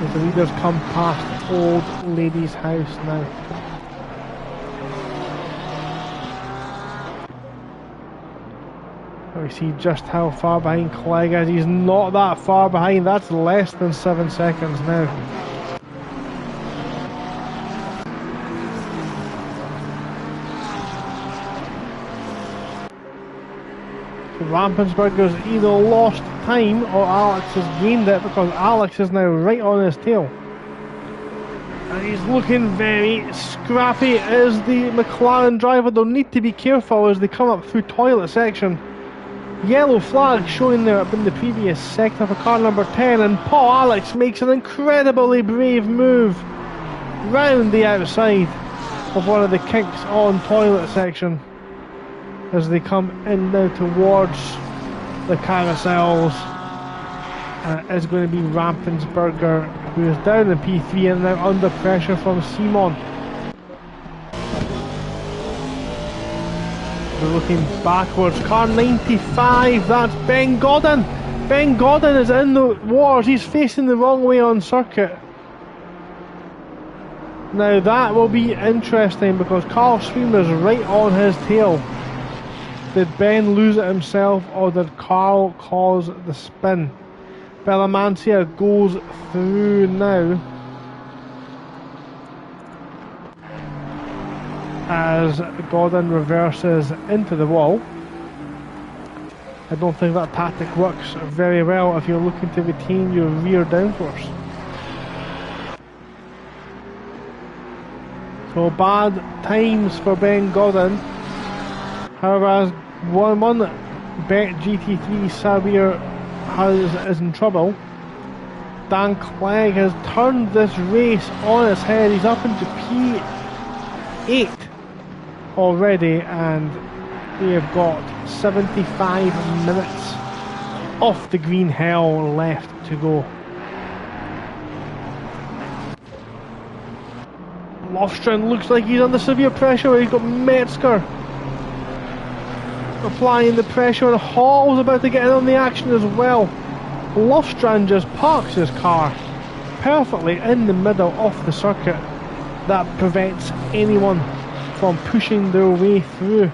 as the leaders come past Old Lady's house now. We see just how far behind Clegg is. He's not that far behind. That's less than 7 seconds now. Rampensberger's either lost time or Alex has gained it, because Alex is now right on his tail. And he's looking very scrappy as the McLaren driver. They'll need to be careful as they come up through toilet section. Yellow flag showing there up in the previous sector for car number 10, and Paul Alex makes an incredibly brave move round the outside of one of the kinks on toilet section as they come in now towards the carousels. It's going to be Rampensberger, who is down in P3 and now under pressure from Simon. We're looking backwards. Car 95, that's Ben Godden. Ben Godden is in the wars. He's facing the wrong way on circuit. Now that will be interesting because Carl Sween was right on his tail. Did Ben lose it himself, or did Carl cause the spin? Bellamancia goes through now as Gordon reverses into the wall. I don't think that tactic works very well if you're looking to retain your rear downforce. So bad times for Ben Gordon. However, as one Bet GT3 Sabir is in trouble, Dan Clegg has turned this race on its head. He's up into P8 already, and we have got 75 minutes off the green hell left to go. Lofstrand looks like he's under severe pressure. He's got Metzger applying the pressure, and Hall's about to get in on the action as well. Lofstrand just parks his car perfectly in the middle of the circuit. That prevents anyone from pushing their way through.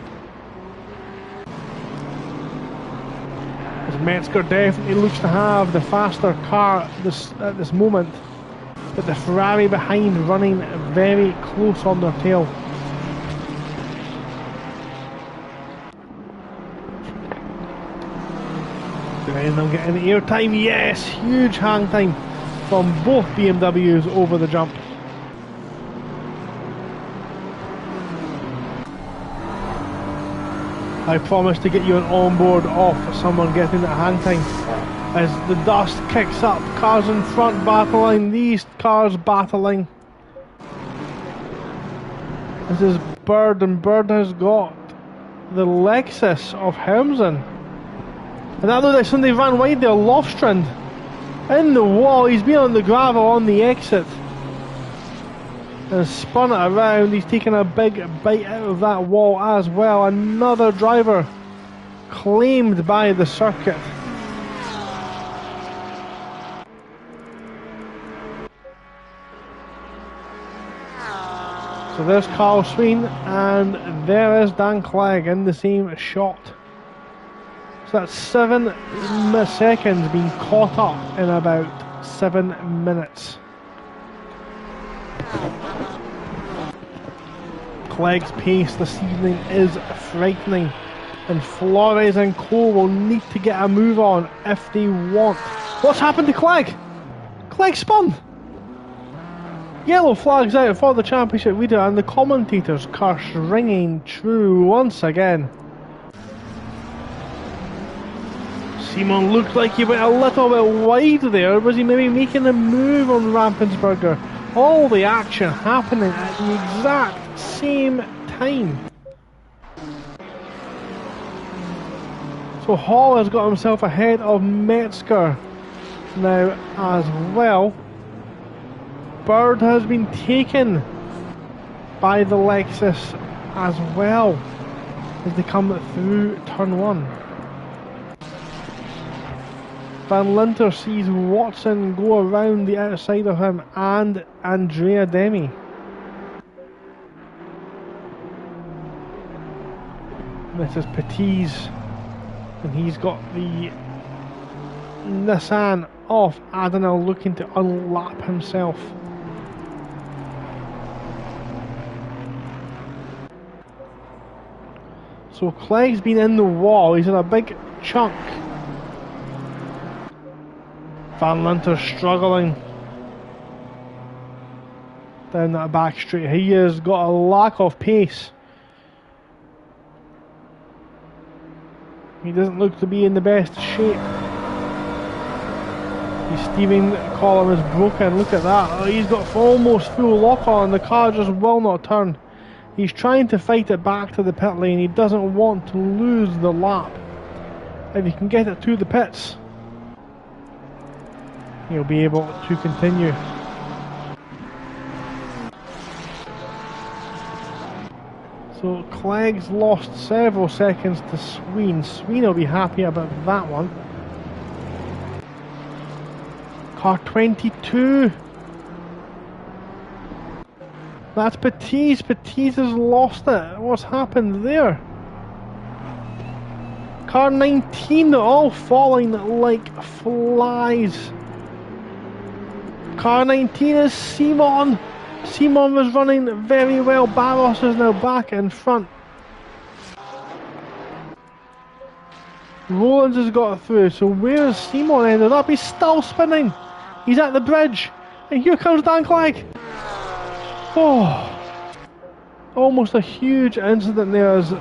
As Metzger definitely looks to have the faster car at this moment, but the Ferrari behind running very close on their tail. And they'll get in the air time. Yes, huge hang time from both BMWs over the jump. I promised to get you an onboard off someone getting that hang time. As the dust kicks up, cars in front battling, these cars battling. This is Bird, and Bird has got the Lexus of Hermsen. And that looks like somebody ran wide there. Lofstrand in the wall. He's been on the gravel on the exit and spun it around. He's taken a big bite out of that wall as well. Another driver claimed by the circuit. So there's Carl Sween, and there is Dan Clegg in the same shot. So that's 7 seconds being caught up in about 7 minutes. Clegg's pace this evening is frightening, and Flores and Co will need to get a move on if they want. What's happened to Clegg? Clegg spun! Yellow flags out for the championship leader, and the commentators' curse ringing true once again. Simon looked like he went a little bit wide there. Was he maybe making a move on Rampensberger? All the action happening at the exact same time. So Hall has got himself ahead of Metzger now as well. Bird has been taken by the Lexus as well as they come through turn 1. Van Linter sees Watson go around the outside of him and Andrea Demi. This is Petiz, and he's got the Nissan of Adenauer looking to unlap himself. So Clegg's been in the wall, he's in a big chunk. Van Linter struggling down that back straight. He has got a lack of pace. He doesn't look to be in the best shape. His steering column is broken. Look at that. Oh, he's got almost full lock on. The car just will not turn. He's trying to fight it back to the pit lane. He doesn't want to lose the lap. If he can get it to the pits, he'll be able to continue. So Clegg's lost several seconds to Sween. Sween will be happy about that one. Car 22. That's Petiz. Petiz has lost it. What's happened there? Car 19, they're all falling like flies. Car 19 is Simon. Simon was running very well. Barros is now back in front. Rollins has got through. So where has Simon ended up? He's still spinning. He's at the bridge. And here comes Dan Clegg. Oh, almost a huge incident there as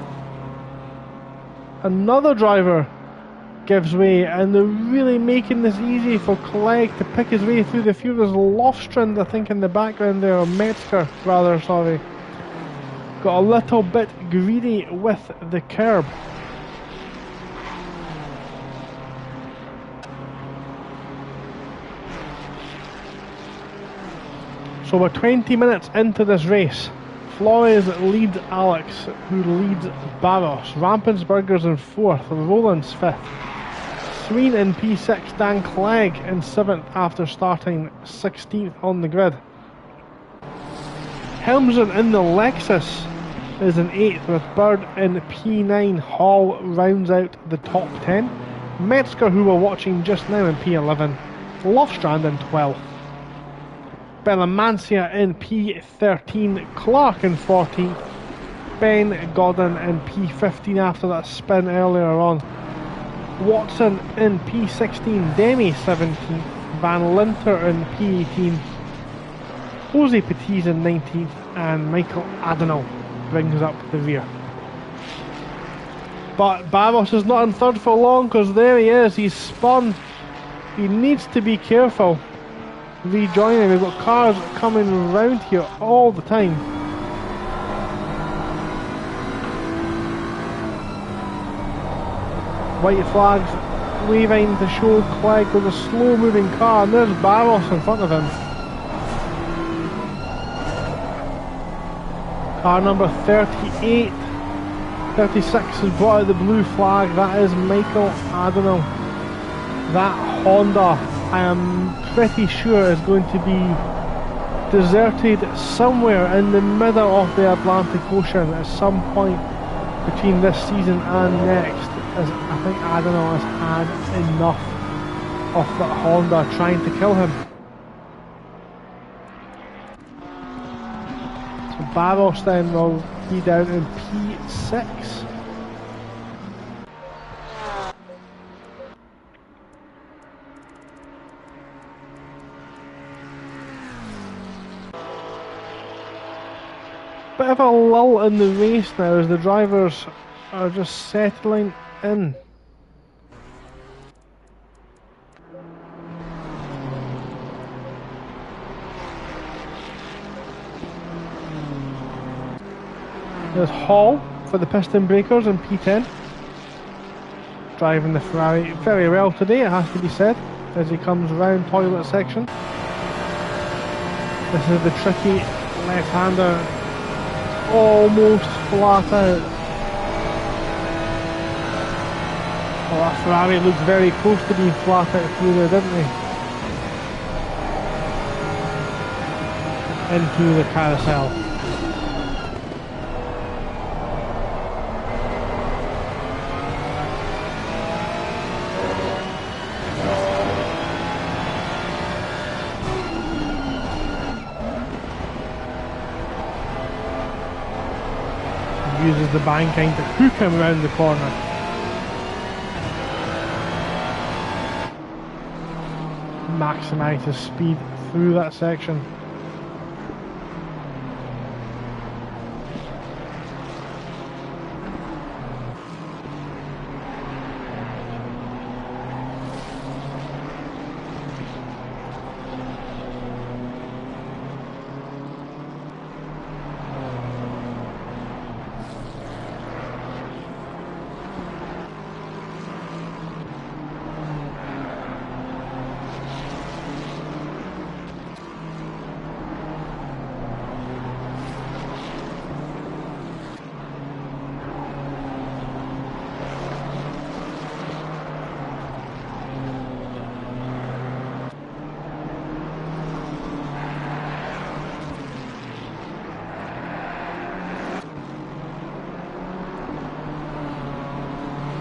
another driver gives way, and they're really making this easy for Clegg to pick his way through the field. There's Lofstrand, I think, in the background there, or Metzger, rather, sorry. Got a little bit greedy with the curb. So we're 20 minutes into this race. Flores leads Alex, who leads Barros. Rampensberger's in 4th, Roland's 5th. Sween in P6, Dan Clegg in 7th after starting 16th on the grid. Helmsen in the Lexus is in 8th with Bird in P9. Hall rounds out the top 10. Metzger, who we're watching just now, in P11. Lofstrand in 12th. Belamancia in P13, Clark in 14th, Ben Godden in P15 after that spin earlier on, Watson in P16, Demi 17th, Van Linter in P18, Jose Petit in 19th, and Michael Adenau brings up the rear. But Barros is not in 3rd for long, because there he is, he's spun. He needs to be careful rejoining. We've got cars coming round here all the time. White flags waving to show Clegg with a slow moving car, and there's Barros in front of him. Car number 38, 36 has brought out the blue flag. That is Michael Adenau. That Honda, I am pretty sure, is going to be deserted somewhere in the middle of the Atlantic Ocean at some point between this season and next, as I think Adenau has had enough of that Honda trying to kill him. So Barros then will be down in P6. Bit of a lull in the race now as the drivers are just settling in. There's Hall for the piston breakers in P10. Driving the Ferrari very well today, it has to be said, as he comes round toilet section. This is the tricky left-hander. Almost flat out. Well, that Ferrari looked very close to being flat out through there, didn't they? Into the carousel. Uses the banking to hook him around the corner. Maximise his speed through that section.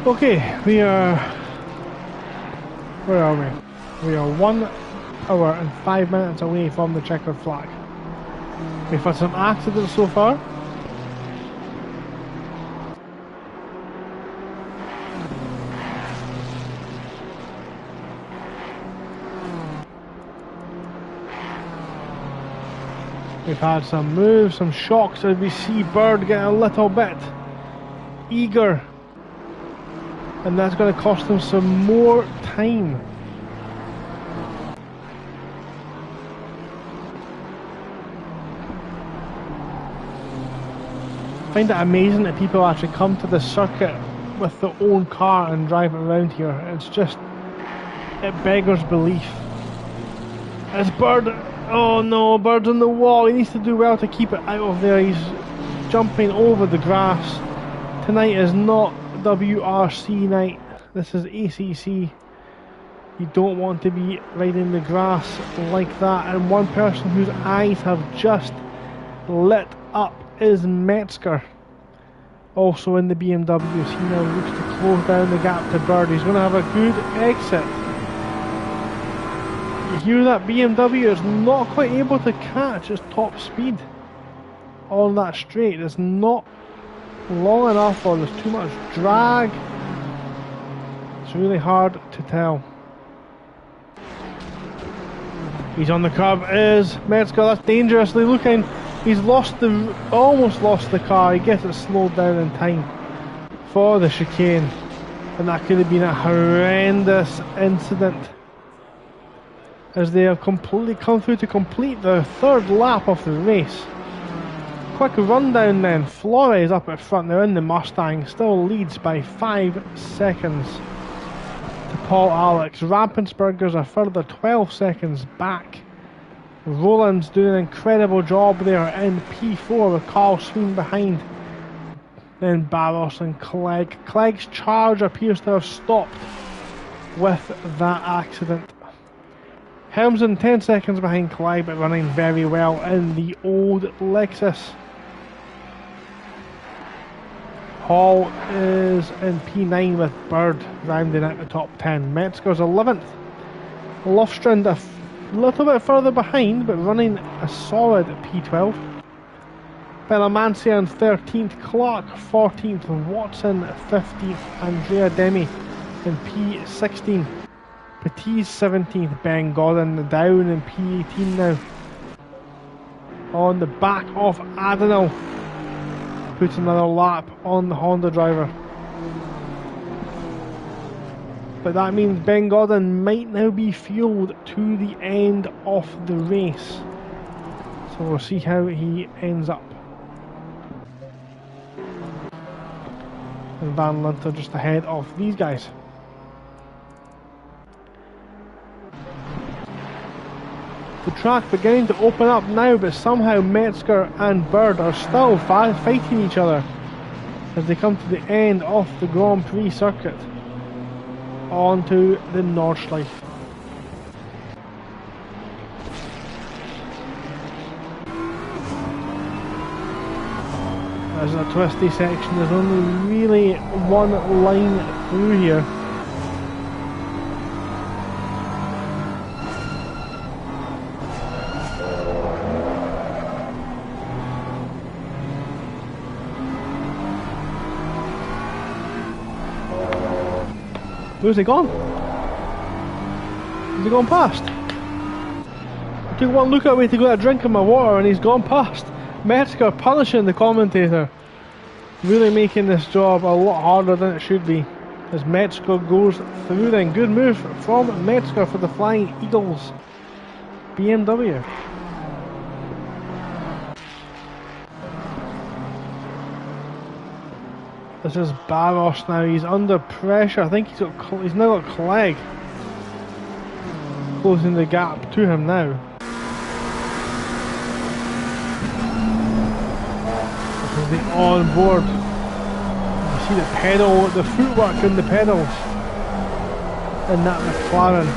Okay, we are... where are we? We are 1 hour and 5 minutes away from the checkered flag. We've had some accidents so far. We've had some moves, some shocks, as we see Bird get a little bit eager and that's going to cost them some more time. I find it amazing that people actually come to the circuit with their own car and drive it around here. It's just, it beggars belief. It's Bird. Oh no, Bird's on the wall. He needs to do well to keep it out of there. He's jumping over the grass. Tonight is not WRC night. This is ACC. You don't want to be riding the grass like that. And one person whose eyes have just lit up is Metzger. Also in the BMW. He now looks to close down the gap to Bird. He's going to have a good exit. You hear that? BMW is not quite able to catch his top speed on that straight. It's not long enough, or there's too much drag. It's really hard to tell. He's on the curb, is Metzger. That's dangerously looking. He's almost lost the car. He gets it slowed down in time for the chicane, and that could have been a horrendous incident, as they have completely come through to complete the third lap of the race. Quick rundown then. Flores up at front. They're in the Mustang. Still leads by 5 seconds to Paul Alex. Rampensperger's a further 12 seconds back. Roland's doing an incredible job there in P4 with Carl Sween behind. Then Barros and Clegg. Clegg's charge appears to have stopped with that accident. Helmsen 10 seconds behind Clegg, but running very well in the old Lexus. Hall is in P9 with Bird rounding out the top 10. Metzger's 11th. Lofstrand a little bit further behind, but running a solid P12. Belamancia in 13th. Clark 14th. Watson 15th. Andrea Demi in P16. Petit 17th. Ben Godden down in P18 now. On the back of Adenal. Puts another lap on the Honda driver. But that means Ben Godden might now be fueled to the end of the race. So we'll see how he ends up. And Van Lunter just ahead of these guys. The track beginning to open up now, but somehow Metzger and Bird are still fighting each other as they come to the end of the Grand Prix circuit onto the Nordschleife. There's a twisty section. There's only really one line through here. Where's he gone? Has he gone past? I took one look away to go get a drink of my water and he's gone past. Metzger punishing the commentator. Really making this job a lot harder than it should be. As Metzger goes through then. Good move from Metzger for the Flying Eagles BMW. This is Barros now. He's under pressure. I think he's now got Clegg closing the gap to him now. This is the on-board. You see the pedal, the footwork in the pedals in that McLaren.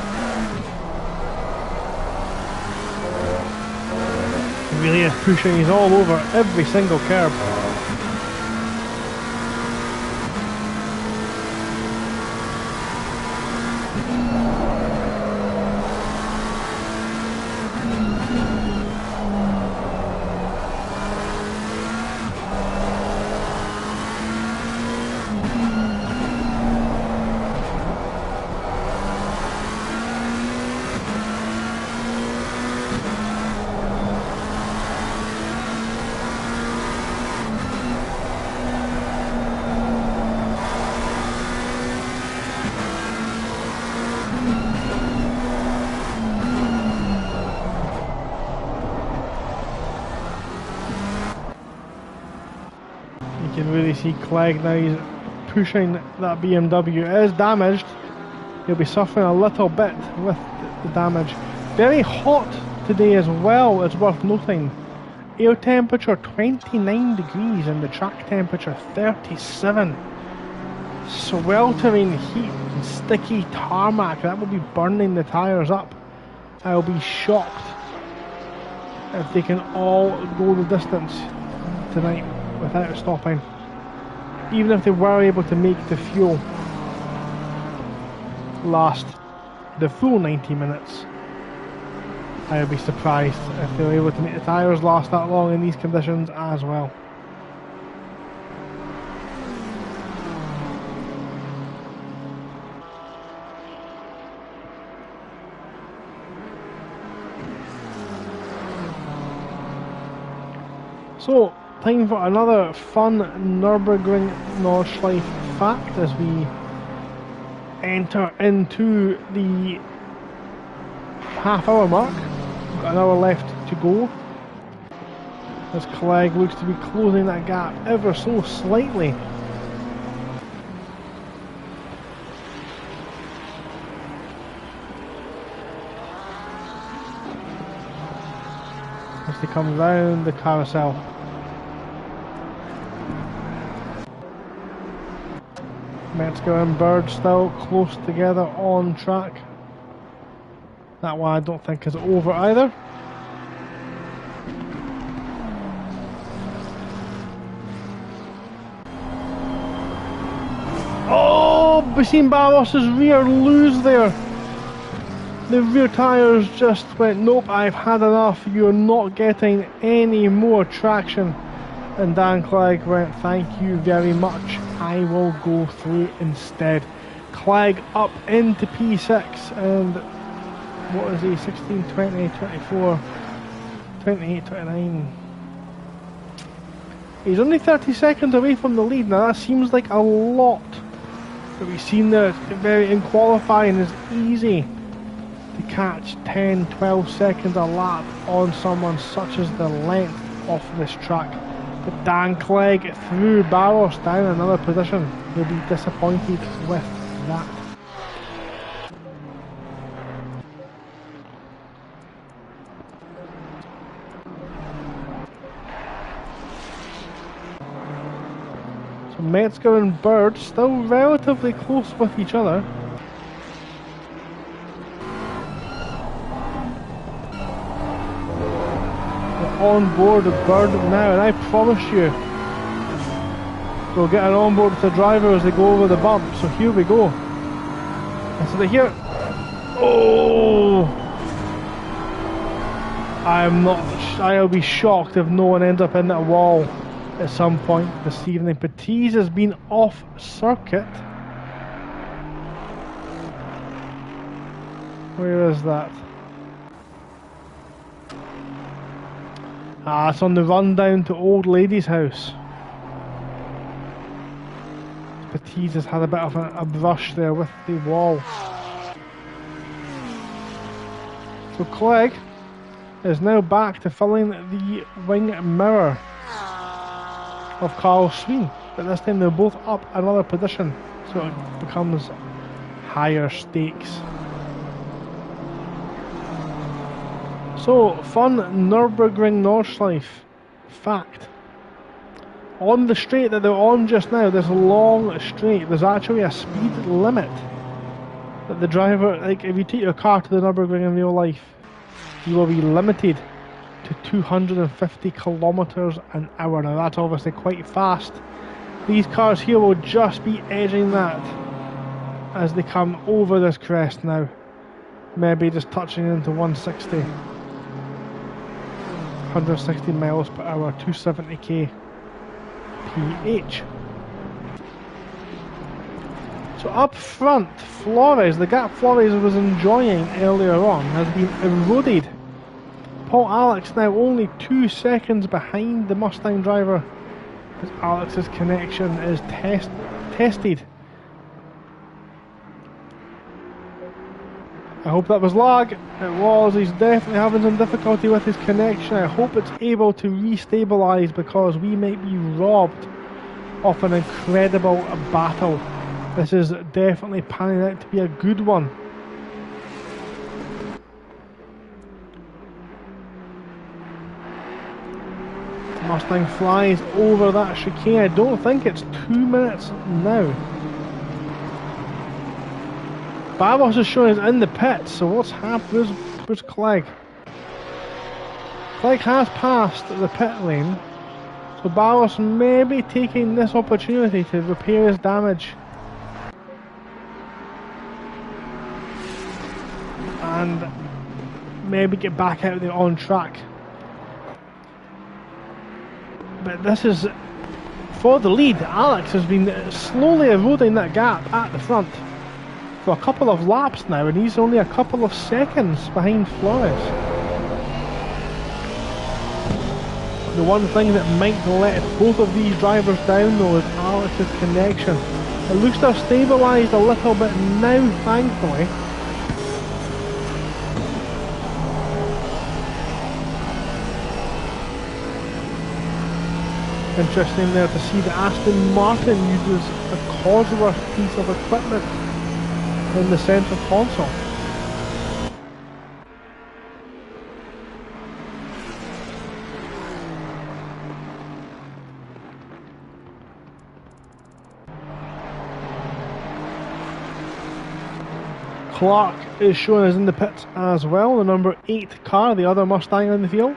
He really is pushing. He's all over every single curb. You can really see Clegg now, he's pushing that BMW. It is damaged. He'll be suffering a little bit with the damage. Very hot today as well, it's worth noting. Air temperature 29 degrees and the track temperature 37. Sweltering heat and sticky tarmac, that will be burning the tyres up. I'll be shocked if they can all go the distance tonight without stopping. Even if they were able to make the fuel last the full 90 minutes, I would be surprised if they were able to make the tyres last that long in these conditions as well. So, time for another fun Nürburgring Nordschleife fact as we enter into the half-hour mark. We've got an hour left to go. As Clegg looks to be closing that gap ever so slightly. As they come round the carousel. Metzger and Bird still close together on track. That one I don't think is over either. Oh, we've seen Barros's rear lose there. The rear tyres just went, nope, I've had enough, you're not getting any more traction. And Dan Clegg went, thank you very much, I will go through instead. Clegg up into P6 and what is he, 16, 20, 24, 28, 29. He's only 30 seconds away from the lead. Now that seems like a lot that we've seen there. In qualifying is easy to catch 10, 12 seconds a lap on someone such as the length of this track. But Dan Clegg threw Barros down another position. He'll be disappointed with that. So Metzger and Bird still relatively close with each other. On board with Bird now, and I promise you we'll get an on board with the driver as they go over the bump. So here we go. And so they hear, oh, I'll be shocked if no one ends up in that wall at some point this evening. Patiz has been off circuit. Where is that? Ah, it's on the run down to Old Lady's house. Patiz has had a bit of a brush there with the wall. So Clegg is now back to filling the wing mirror of Carl Sween, but this time they're both up another position, so it becomes higher stakes. So, fun Nürburgring Nordschleife fact. On the straight that they're on just now, this long straight, there's actually a speed limit that the driver, like if you take your car to the Nürburgring in real life, you will be limited to 250 kilometers an hour. Now that's obviously quite fast. These cars here will just be edging that as they come over this crest now. Maybe just touching into 160. 160 miles per hour, 270 kph. So up front, Flores, the gap Flores was enjoying earlier on, has been eroded. Paul Alex now only 2 seconds behind the Mustang driver as Alex's connection is tested. I hope that was lag. It was. He's definitely having some difficulty with his connection. I hope it's able to restabilise because we might be robbed of an incredible battle. This is definitely panning out to be a good one. Mustang flies over that chicane. I don't think it's 2 minutes now. Barros is showing us in the pits, so what's happened? Where's Clegg? Clegg has passed the pit lane, so Barros may be taking this opportunity to repair his damage. And maybe get back out there on track. But this is for the lead. Alex has been slowly eroding that gap at the front for a couple of laps now, and he's only a couple of seconds behind Flores. The one thing that might let both of these drivers down though is Alex's connection. It looks to have stabilised a little bit now, thankfully. Interesting there to see that Aston Martin uses a Cosworth piece of equipment in the centre console. Clark is showing us in the pits as well, the number 8 car, the other Mustang in the field.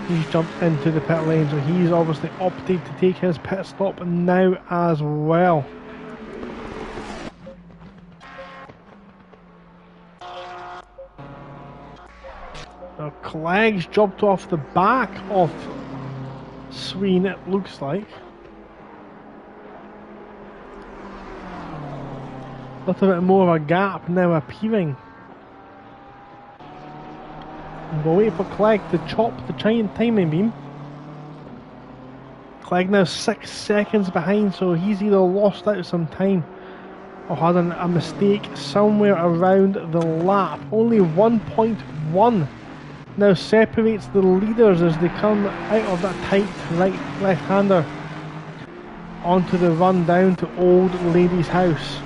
He's jumped into the pit lane, so he's obviously opted to take his pit stop now as well. Now Clegg's jumped off the back of Sween, it looks like. A little bit more of a gap now appearing. We'll wait for Clegg to chop the timing beam. Clegg now 6 seconds behind, so he's either lost out some time or had a mistake somewhere around the lap. Only 1.1 now separates the leaders as they come out of that tight left-hander onto the run down to Old Lady's house.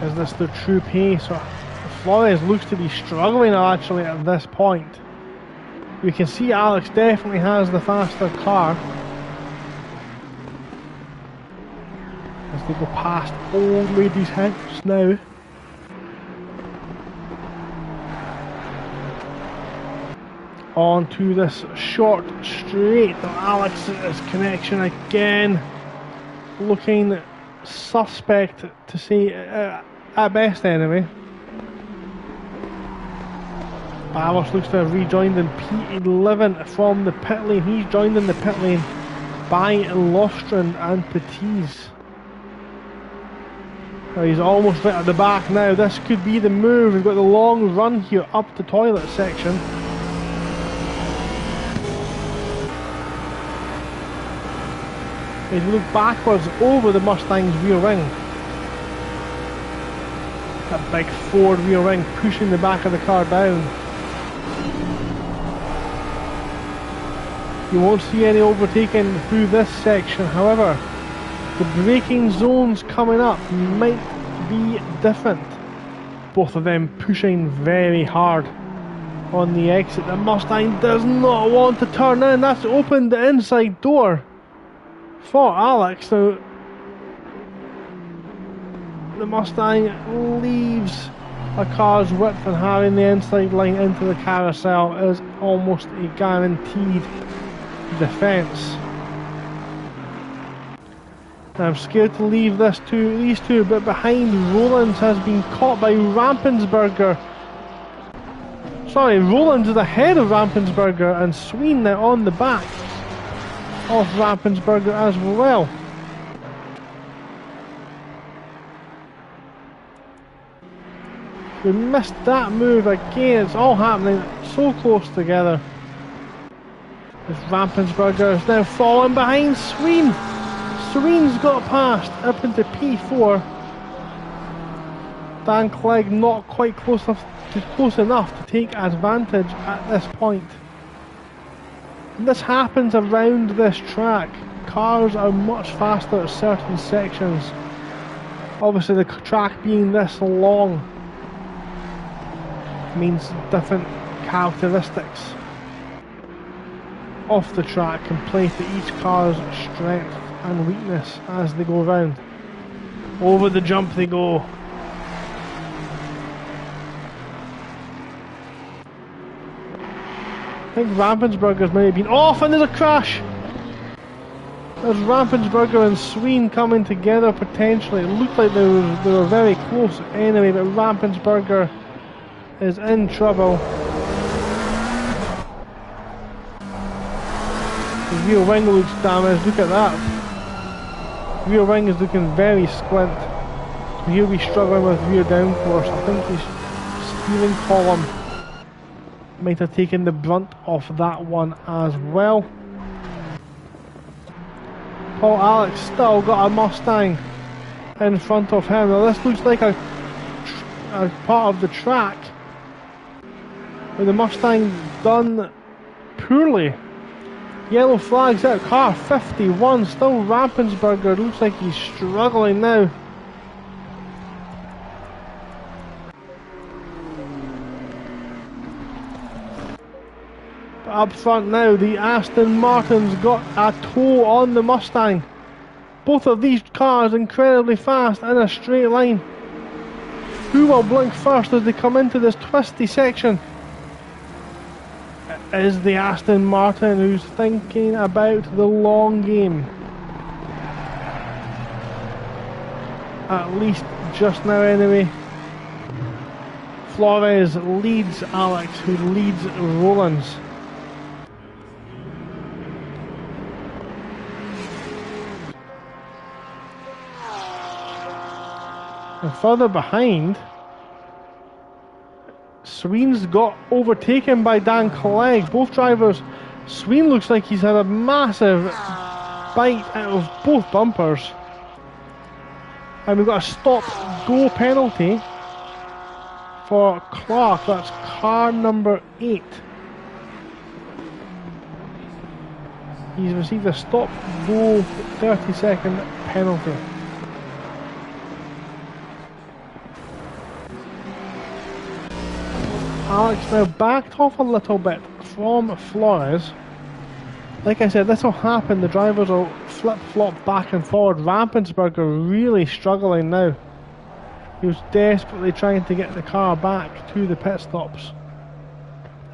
Is this the true pace? Flores looks to be struggling actually at this point. We can see Alex definitely has the faster car as they go past Old Lady's house now. On to this short straight. Alex's connection again looking suspect to say at best anyway. Barros looks to have rejoined in P11 from the pit lane. He's joined in the pit lane by Lostron and Petiz. He's almost right at the back now. This could be the move. We've got the long run here up the toilet section. As we look backwards over the Mustang's rear wing, that big forward rear wing pushing the back of the car down. You won't see any overtaking through this section, however, the braking zones coming up might be different. Both of them pushing very hard on the exit. The Mustang does not want to turn in. That's opened the inside door for Alex. So the Mustang leaves a car's width, and having the inside line into the carousel is almost a guaranteed defence. I'm scared to leave these two a bit behind. Rollins has been caught by Rampensberger. Sorry, Rollins is ahead of Rampensberger, and Sween now on the back of Rampensberger as well. We missed that move again. It's all happening so close together. As Rampensberger is now falling behind Sween. Sween's got past up into P4. Dan Clegg not quite close enough to take advantage at this point. And this happens around this track. Cars are much faster at certain sections. Obviously the track being this long means different characteristics off the track can play to each car's strength and weakness as they go round. Over the jump they go. I think Rampensberger's maybe been off and there's a crash! There's Rampensberger and Sween coming together potentially. It looked like they were very close anyway, but Rampensberger is in trouble. The rear wing looks damaged, look at that. Rear wing is looking very squint. So he'll be struggling with rear downforce. I think his steering column might have taken the brunt of that one as well. Paul Alex still got a Mustang in front of him. Now this looks like a part of the track where the Mustang done poorly. Yellow flags out, car 51, still Rampensberger, looks like he's struggling now. But up front now, the Aston Martin's got a toe on the Mustang. Both of these cars incredibly fast in a straight line. Who will blink first as they come into this twisty section? It is the Aston Martin who's thinking about the long game. At least just now anyway. Flores leads Alex, who leads Rollins. And further behind, Sween's got overtaken by Dan Clegg. Both drivers, Sween looks like he's had a massive bite out of both bumpers. And we've got a stop-go penalty for Clark. That's car number 8. He's received a stop-go 30-second penalty. Alex now backed off a little bit from Flores. Like I said, this will happen. The drivers will flip-flop back and forward. Rampensberger really struggling now. He was desperately trying to get the car back to the pit stops.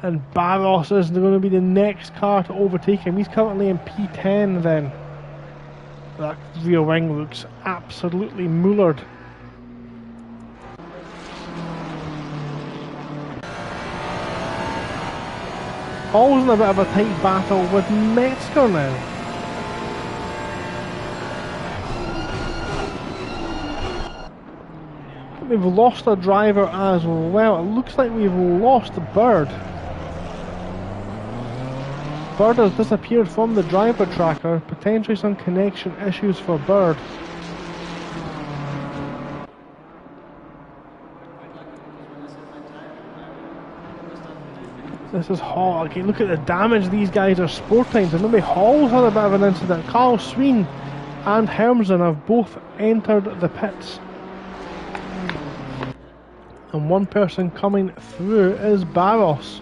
And Barros is going to be the next car to overtake him. He's currently in P10 then. That rear wing looks absolutely mullered. Always in a bit of a tight battle with Metzger now. We've lost a driver as well. It looks like we've lost Bird. Bird has disappeared from the driver tracker. Potentially some connection issues for Bird. This is Hall. Okay, look at the damage these guys are sporting. So maybe Hall's had a bit of an incident. Carl Sween and Hermsen have both entered the pits. And one person coming through is Barros.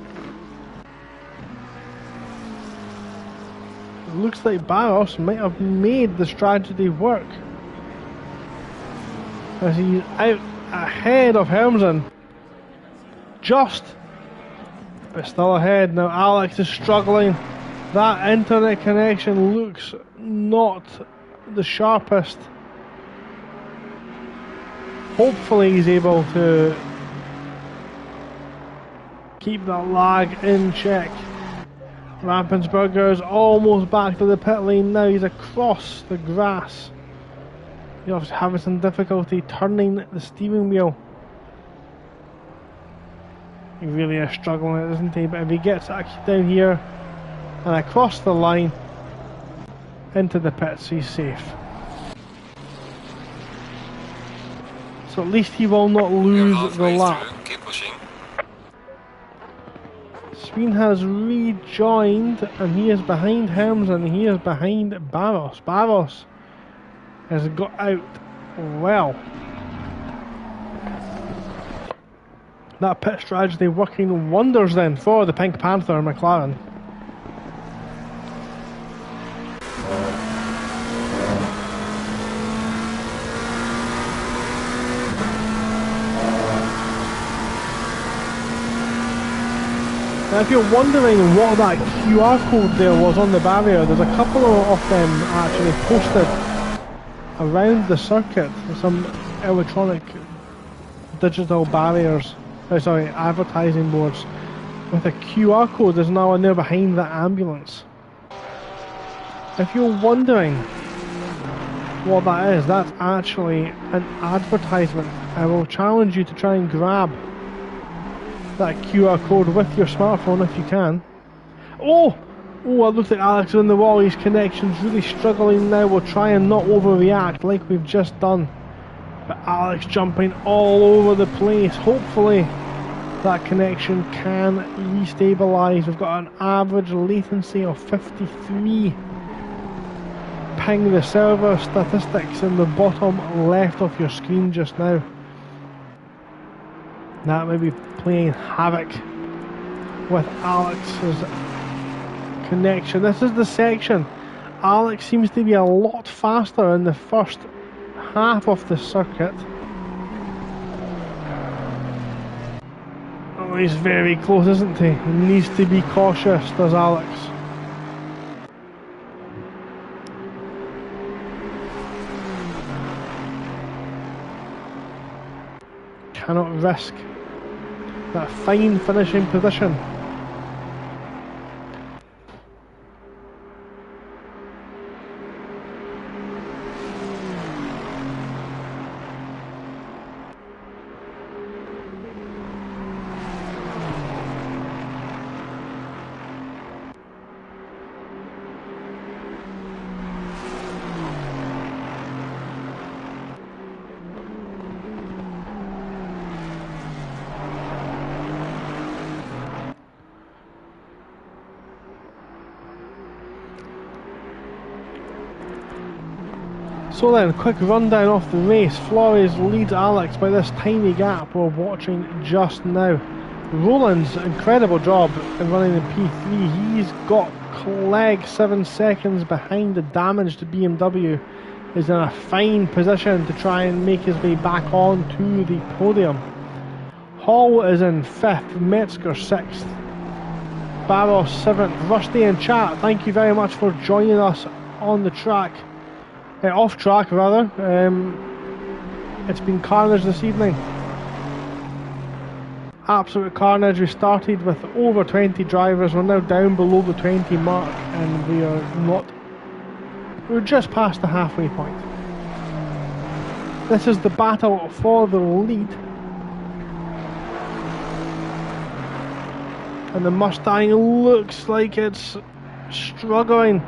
It looks like Barros might have made the strategy work, as he's out ahead of Hermsen. Just, but still ahead. Now Alex is struggling. That internet connection looks not the sharpest. Hopefully he's able to keep that lag in check. Rampensberger is almost back to the pit lane now. He's across the grass. He's having some difficulty turning the steering wheel. He really is struggling, isn't he? But if he gets actually down here and across the line into the pits, he's safe. So at least he will not lose the lap. Keep pushing. Sween has rejoined and he is behind Helms and he is behind Barros. Barros has got out well. That pit strategy working wonders then for the Pink Panther McLaren. Now if you're wondering what that QR code there was on the barrier, there's a couple of them actually posted around the circuit. Some electronic digital barriers, advertising boards with a QR code is now in there behind the ambulance. If you're wondering what that is, that's actually an advertisement. I will challenge you to try and grab that QR code with your smartphone if you can. Oh, it looks like Alex is on the wall. His connection's really struggling now. We'll try and not overreact like we've just done. But Alex jumping all over the place. Hopefully that connection can restabilise. We've got an average latency of 53. Ping the server statistics in the bottom left of your screen just now. That may be playing havoc with Alex's connection. This is the section. Alex seems to be a lot faster in the first half of the circuit. Oh, he's very close, isn't he? He needs to be cautious, does Alex. Cannot risk that fine finishing position. So then, quick rundown of the race. Flores leads Alex by this tiny gap we're watching just now. Roland's incredible job in running in P3. He's got Clegg 7 seconds behind the damaged BMW. Is in a fine position to try and make his way back on to the podium. Hall is in 5th, Metzger 6th, Barros 7th. Rusty in chat, thank you very much for joining us on the track. Off track rather. It's been carnage this evening. Absolute carnage. We started with over 20 drivers. We're now down below the 20 mark and we're just past the halfway point. This is the battle for the lead. And the Mustang looks like it's struggling.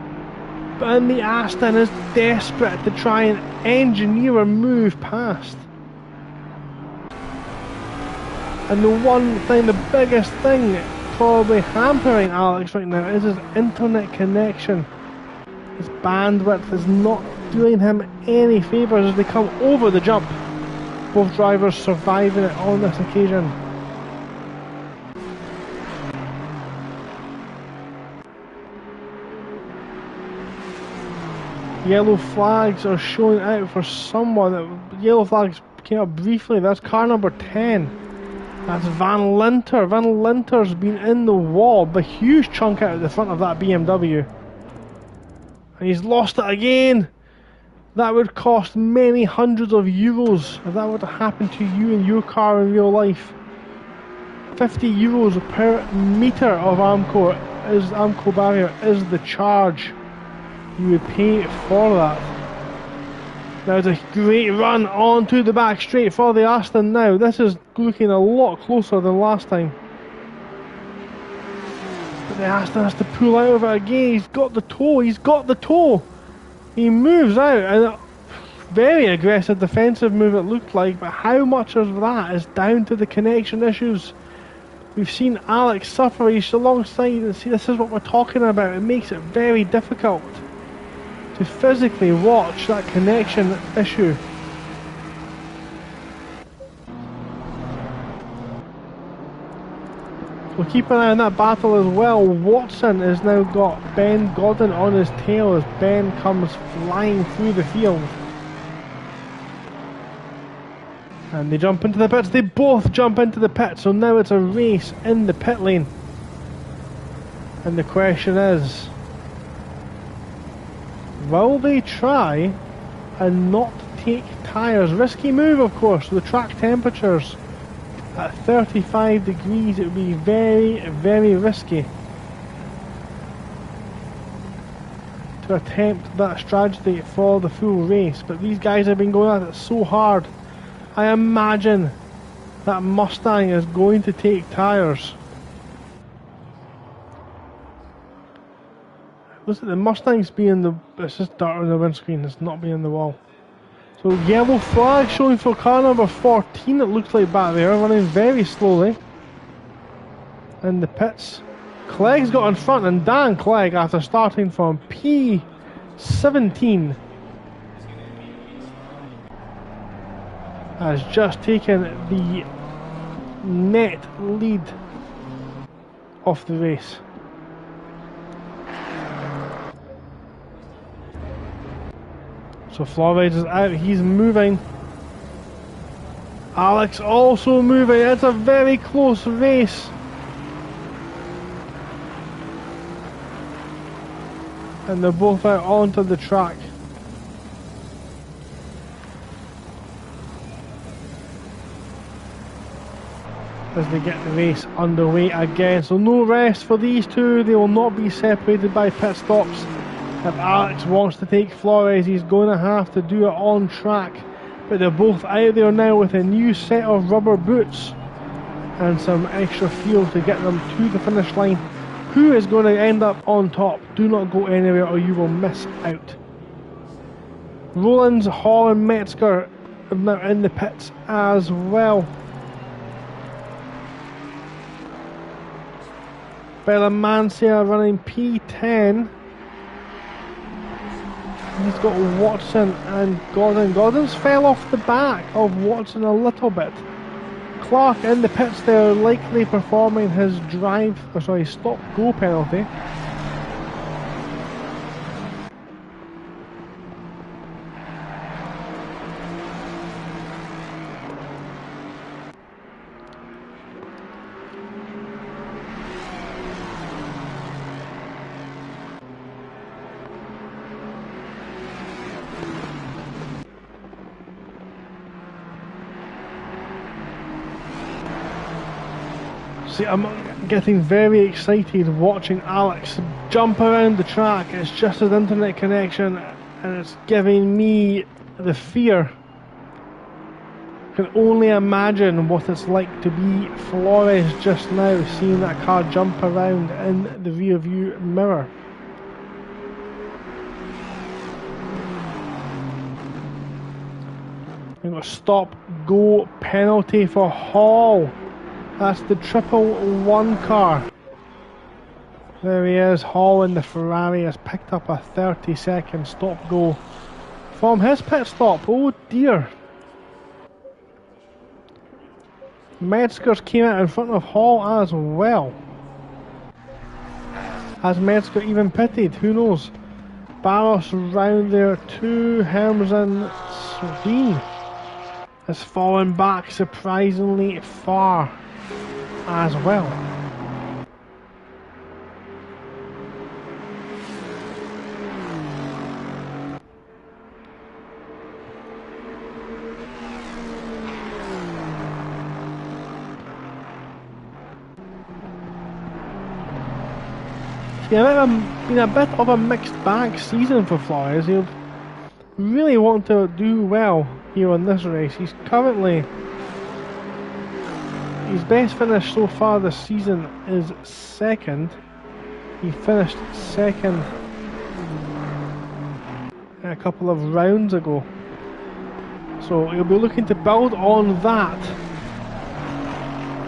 And the Aston is desperate to try and engineer a move past. And the one thing, the biggest thing probably hampering Alex right now is his internet connection. His bandwidth is not doing him any favours as they come over the jump. Both drivers surviving it on this occasion. Yellow flags are showing out for someone. Yellow flags came up briefly. That's car number 10. That's Van Linter. Van Linter's been in the wall. A huge chunk out of the front of that BMW. And he's lost it again. That would cost many hundreds of euros if that were to happen to you in your car in real life. 50 euros per metre of Amco barrier is the charge you would pay for that. Now it's a great run onto the back straight for the Aston now. This is looking a lot closer than last time. But the Aston has to pull out of it again. He's got the toe. He moves out and very aggressive defensive move it looked like, but how much of that is down to the connection issues? We've seen Alex suffer, he's alongside, and see, this is what we're talking about. It makes it very difficult to physically watch that connection issue. We'll keep an eye on that battle as well. Watson has now got Ben Godden on his tail as Ben comes flying through the field. And they jump into the pits. They both jump into the pit. So now it's a race in the pit lane. And the question is, will they try and not take tyres? Risky move, of course. The track temperatures at 35 degrees, it would be very, very risky to attempt that strategy for the full race. But these guys have been going at it so hard. I imagine that Mustang is going to take tyres. Looks like the Mustang's being the... It's just dirt on the windscreen, it's not being the wall. So yellow flag showing for car number 14, it looks like back there, running very slowly in the pits. Clegg's got in front, and Dan Clegg, after starting from P17, has just taken the net lead of the race. So Flores is out, he's moving. Alex also moving, it's a very close race. And they're both out onto the track. As they get the race underway again. So no rest for these two, they will not be separated by pit stops. If Alex wants to take Flores, he's going to have to do it on track. But they're both out there now with a new set of rubber boots and some extra fuel to get them to the finish line. Who is going to end up on top? Do not go anywhere or you will miss out. Rollins, Hall and Metzger are now in the pits as well. Bellamancia running P10. He's got Watson and Gordon. Gordon's fell off the back of Watson a little bit. Clark in the pits there, likely performing his stop go penalty. See, I'm getting very excited watching Alex jump around the track. It's just his internet connection and it's giving me the fear. I can only imagine what it's like to be Flores just now, seeing that car jump around in the rear view mirror. We've got a stop go penalty for Hall. That's the 111 car. There he is. Hall in the Ferrari has picked up a 30-second stop go from his pit stop. Oh dear. Metzger's came out in front of Hall as well. Has Metzger even pitted? Who knows? Barros round there too. Hermsen Sveen has fallen back surprisingly far as well. Yeah, it's been a bit of a mixed bag season for Flores. He'll really want to do well here on this race. He's currently, his best finish so far this season is second. He finished second a couple of rounds ago. So he'll be looking to build on that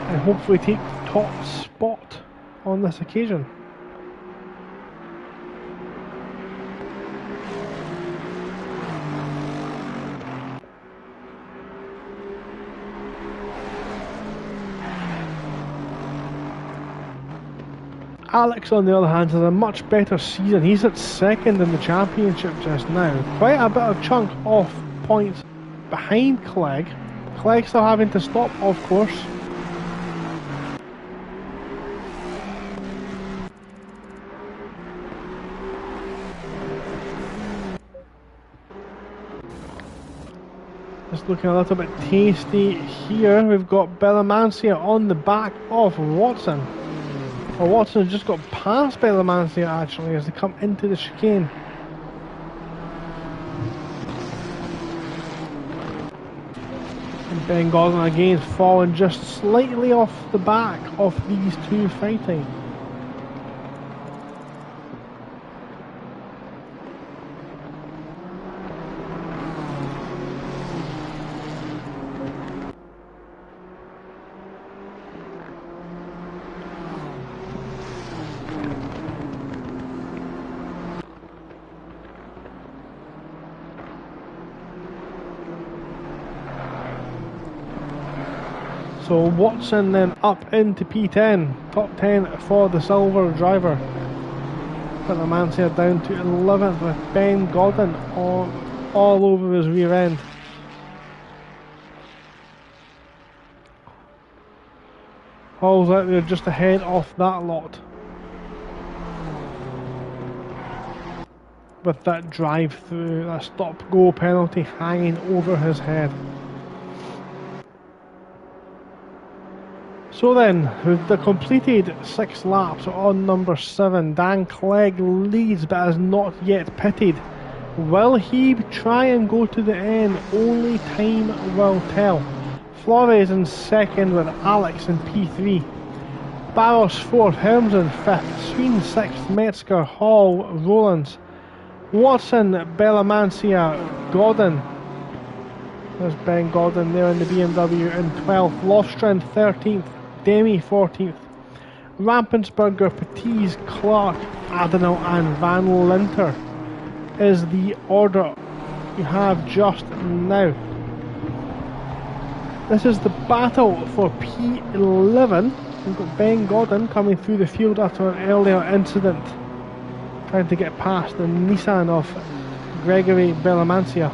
and hopefully take the top spot on this occasion. Alex, on the other hand, has a much better season. He's at second in the championship just now. Quite a bit of chunk off points behind Clegg. Clegg still having to stop, of course. Just looking a little bit tasty here. We've got Bellamancia on the back of Watson. Well, Watson has just got past Bellamancia actually as they come into the chicane. And Ben Gordon again falling just slightly off the back of these two fighting. So Watson then up into P10, top 10 for the silver driver. Bellamancia down to 11th with Ben Godden all over his rear end. Hall's out there just ahead of that lot. With that drive through, that stop-go penalty hanging over his head. So then, with the completed 6 laps on number 7, Dan Clegg leads but has not yet pitted. Will he try and go to the end? Only time will tell. Flores in second with Alex in P3. Barros 4th, Hermsen 5th, Sweden 6th, Metzger, Hall, Rowlands, Watson, Bellamancia, Godden. There's Ben Godden there in the BMW in 12th, Lofstrand 13th, Demi 14th, Rampensberger, Patiz, Clark, Adenau and Van Linter is the order you have just now. This is the battle for P11. We've got Ben Godden coming through the field after an earlier incident, trying to get past the Nissan of Gregory Bellamancia.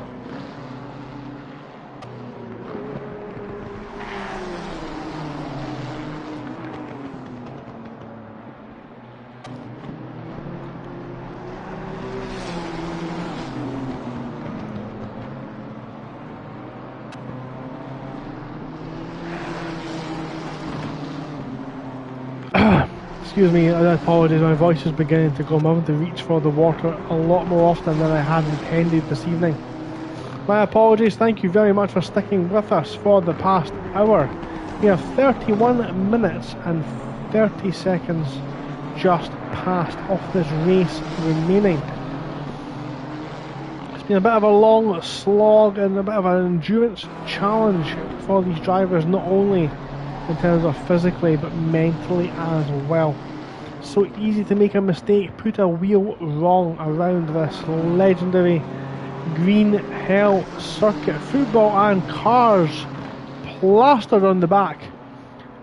Excuse me, I apologise, my voice is beginning to go. I'm having to reach for the water a lot more often than I had intended this evening. My apologies, thank you very much for sticking with us for the past hour. We have 31 minutes and 30 seconds just past of this race remaining. It's been a bit of a long slog and a bit of an endurance challenge for these drivers, not only in terms of physically but mentally as well. So easy to make a mistake, put a wheel wrong around this legendary green hell circuit. Football and cars plastered on the back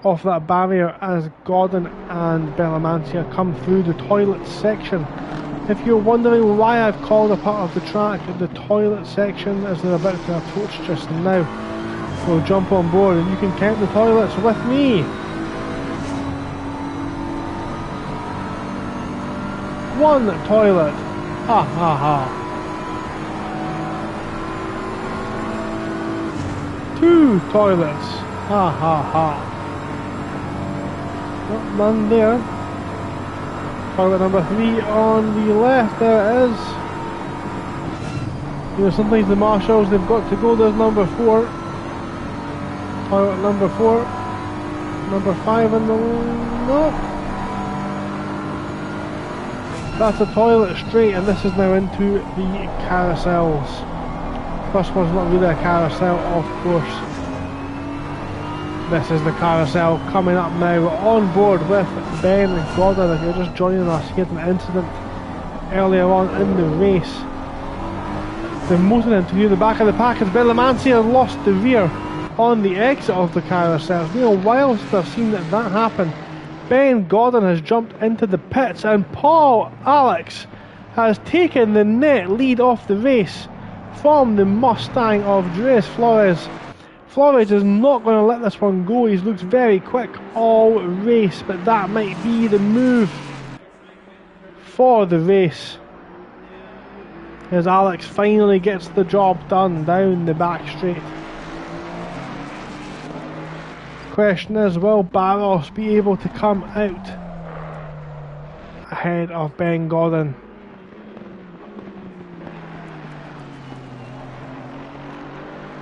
of that barrier as Gordon and Bellamancia come through the toilet section. If you're wondering why I've called a part of the track the toilet section as they're about to approach just now, so jump on board and you can count the toilets with me. 1 toilet. Ha ha ha. 2 toilets. Ha ha ha. Not none there. Toilet number 3 on the left. There it is. You know, sometimes the marshals, they've got to go. There's number 4. Toilet number 4. Number 5 on the... no. That's a toilet straight, and this is now into the carousels. First one's not really a carousel, of course. This is the carousel coming up now. We're on board with Ben Gordon. If you're just joining us, he had an incident earlier on in the race. The motoring to the back of the pack as Belamansi has lost the rear on the exit of the carousel. It's been a while since I've seen that happen. Ben Gordon has jumped into the pits and Paul Alex has taken the net lead off the race from the Mustang of Andres Flores. Flores is not going to let this one go. He's looked very quick all race, but that might be the move for the race, as Alex finally gets the job done down the back straight. Question is, will Barros be able to come out ahead of Ben Gordon?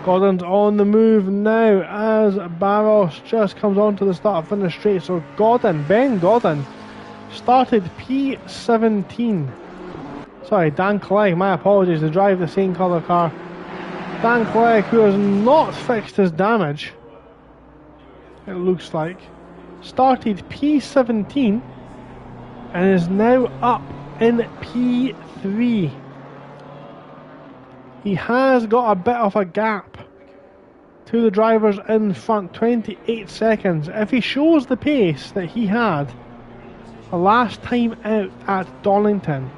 Gordon's on the move now as Barros just comes onto the start finish straight. So Ben Gordon started P17. Sorry, Dan Clegg, my apologies, to drive the same colour car. Dan Clegg, who has not fixed his damage, it looks like, started P17 and is now up in P3. He has got a bit of a gap to the drivers in front, 28 seconds. If he shows the pace that he had the last time out at Donington,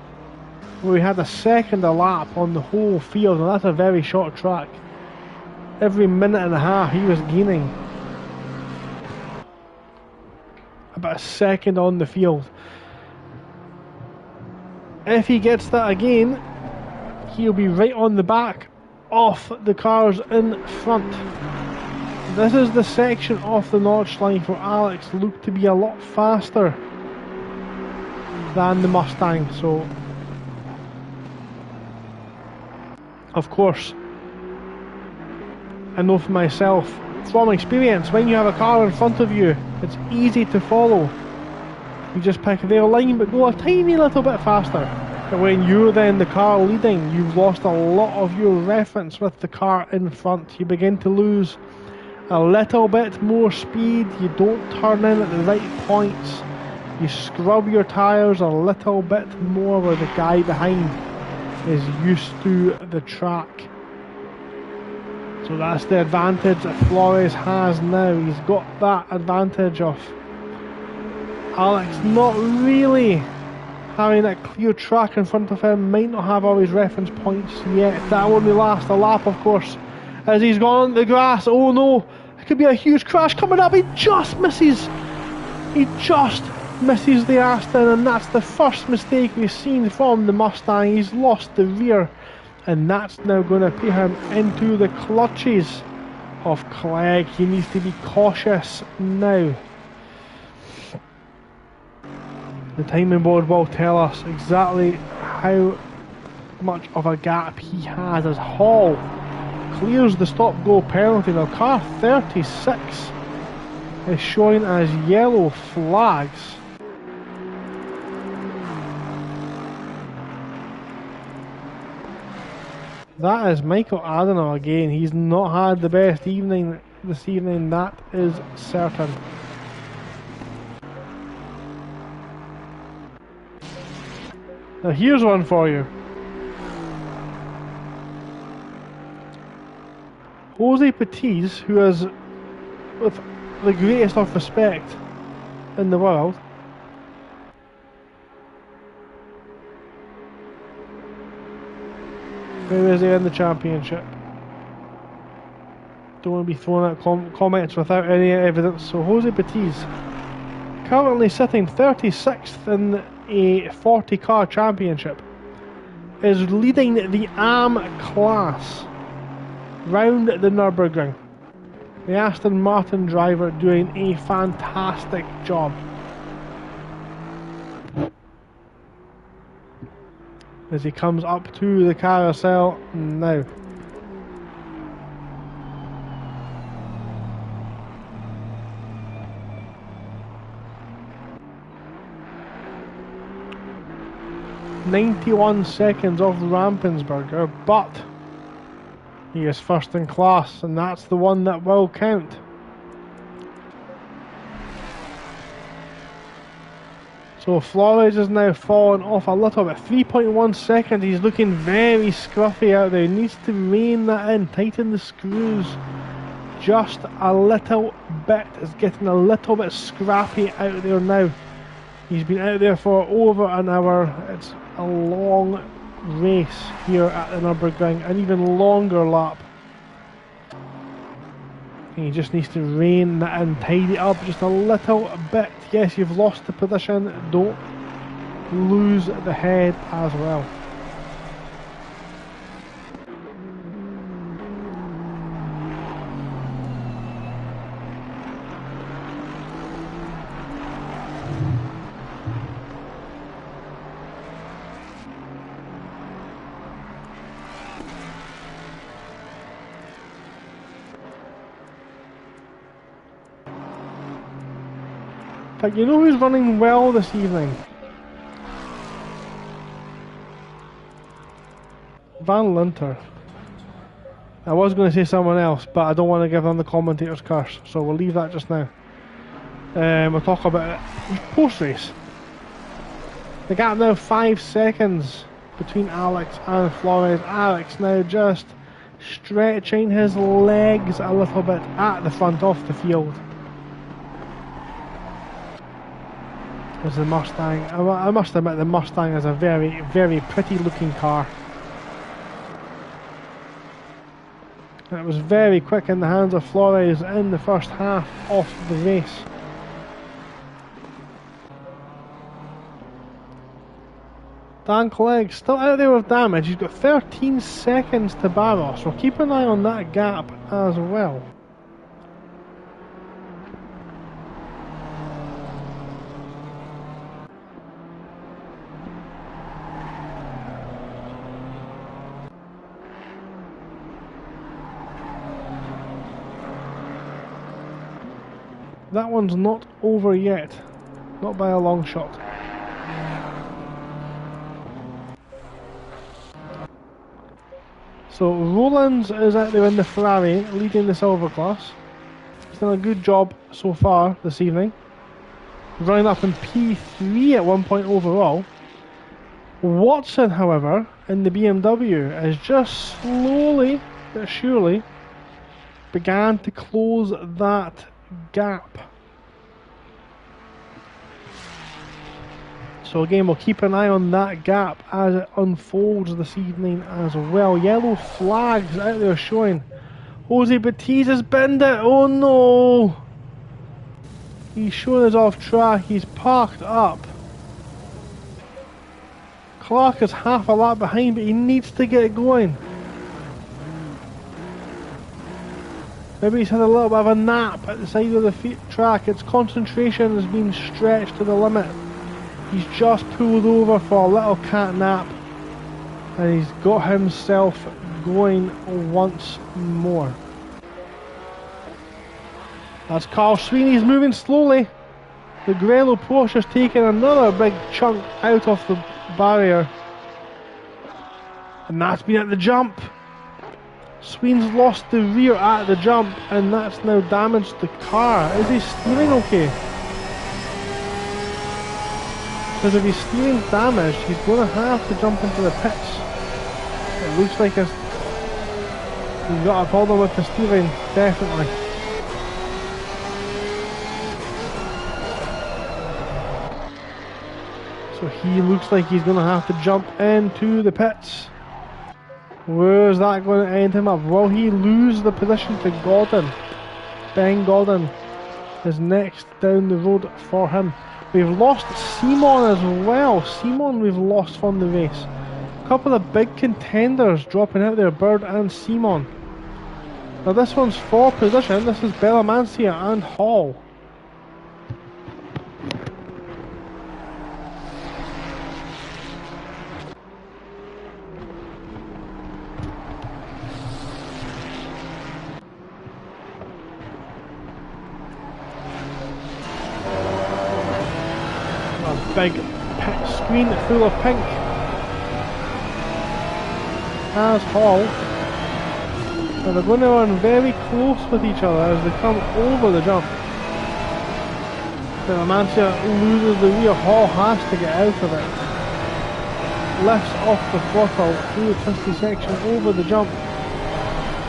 where we had a second a lap on the whole field, and that's a very short track, every minute and a half he was gaining about a second on the field. If he gets that again, he'll be right on the back of the cars in front. This is the section off the Nordschelife where Alex looked to be a lot faster than the Mustang. So, of course, I know for myself, from experience, when you have a car in front of you, it's easy to follow. You just pick their line but go a tiny little bit faster. But when you're then the car leading, you've lost a lot of your reference with the car in front. You begin to lose a little bit more speed. You don't turn in at the right points. You scrub your tyres a little bit more where the guy behind is used to the track. So that's the advantage that Flores has now. He's got that advantage of Alex not really having that clear track in front of him. Might not have all his reference points yet. That only lasts a lap, of course, as he's gone on the grass. Oh no, it could be a huge crash coming up. He just misses the Aston, and that's the first mistake we've seen from the Mustang. He's lost the rear, and that's now going to put him into the clutches of Clegg. He needs to be cautious now. The timing board will tell us exactly how much of a gap he has as Hall clears the stop-go penalty. Now car 36 is showing as yellow flags. That is Michael Adenauer again. He's not had the best evening this evening, that is certain. Now here's one for you. Jose Patiz, who is, with the greatest of respect in the world, where is he in the championship? Don't want to be throwing out comments without any evidence. So Jose Patiz, currently sitting 36th in a 40 car championship, is leading the AM class round the Nürburgring. The Aston Martin driver doing a fantastic job. As he comes up to the carousel now. "91 seconds of Rampensberger, but He is first in class, and that's the one that will count. So Flores is now falling off a little bit. 3.1 seconds. He's looking very scruffy out there. He needs to rein that in, tighten the screws just a little bit. It's getting a little bit scrappy out there now. He's been out there for over an hour. It's a long race here at the Nürburgring, an even longer lap. He just needs to rein that in, tidy it up just a little bit. Yes, you've lost the position, don't lose the head as well. But you know who's running well this evening? Van Linter. I was going to say someone else, but I don't want to give them the commentator's curse, so we'll leave that just now. We'll talk about it post-race. The gap now 5 seconds between Alex and Flores. Alex now just stretching his legs a little bit at the front of the field. There's the Mustang. I must admit the Mustang is a very, very pretty looking car. It was very quick in the hands of Flores in the first half of the race. Dan Clegg still out there with damage. He's got 13 seconds to Barros, so keep an eye on that gap as well. That one's not over yet, not by a long shot. So Rollins is out there in the Ferrari, leading the silver class. He's done a good job so far this evening. Running up in P3 at one point overall. Watson, however, in the BMW, has just slowly but surely began to close that gap. So again, we'll keep an eye on that gap as it unfolds this evening as well. Yellow flags out there showing Jose Batista's binned it. Oh no! He's showing us off track. He's parked up. Clark is half a lap behind, but he needs to get going. Maybe he's had a little bit of a nap at the side of the track. Its concentration has been stretched to the limit. He's just pulled over for a little cat nap, and he's got himself going once more. As Carl Sweeney's moving slowly, the Grello Porsche's taking another big chunk out of the barrier, and that's been at the jump. Sweeney's lost the rear at the jump, and that's now damaged the car. Is his steering okay? Because if his steering's damaged, he's going to have to jump into the pits. It looks like he's got a problem with the steering, definitely. So he looks like he's going to have to jump into the pits. Where's that going to end him up? Will he lose the position to Gordon? Ben Gordon is next down the road for him. We've lost Simon as well. Simon we've lost from the race. A couple of big contenders dropping out there, Bird and Simon. Now this one's for position. This is Bellamancia and Hall. Big pit screen full of pink as Hall Now they're going to run very close with each other as they come over the jump. Belamancia loses the rear. Hall has to get out of it. Lifts off the throttle through the twisty section over the jump.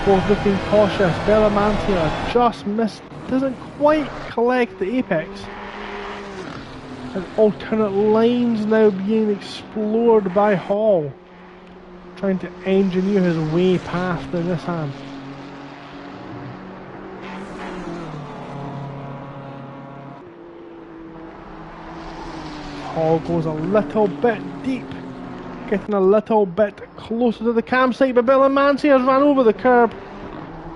Both looking cautious. Belamancia just missed, doesn't quite collect the apex. And alternate lines now being explored by Hall, trying to engineer his way past the Nissan. Hall goes a little bit deep, getting a little bit closer to the campsite, but Belamancia has run over the curb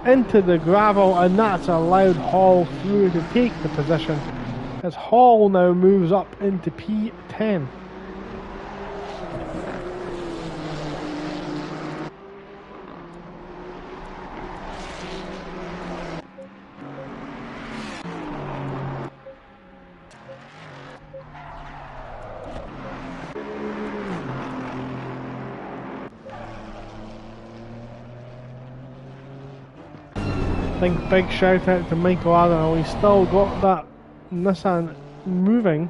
into the gravel, and that's allowed Hall through to take the position as Hall now moves up into P10. I think big shout out to Michael Allen. He's still got that Nissan moving.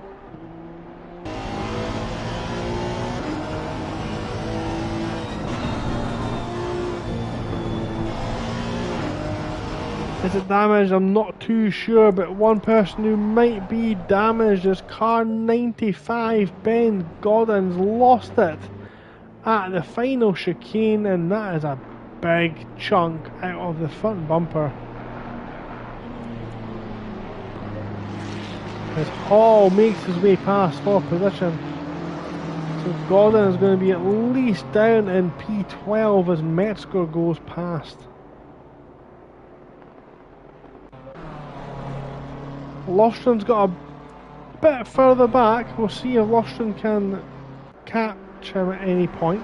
Is it damaged? I'm not too sure, but one person who might be damaged is car 95. Ben Godden's lost it at the final chicane, and that is a big chunk out of the front bumper. As Hall makes his way past for position. So Gordon is going to be at least down in P12 as Metzger goes past. Lofstrand's got a bit further back. We'll see if Lofstrand can catch him at any point.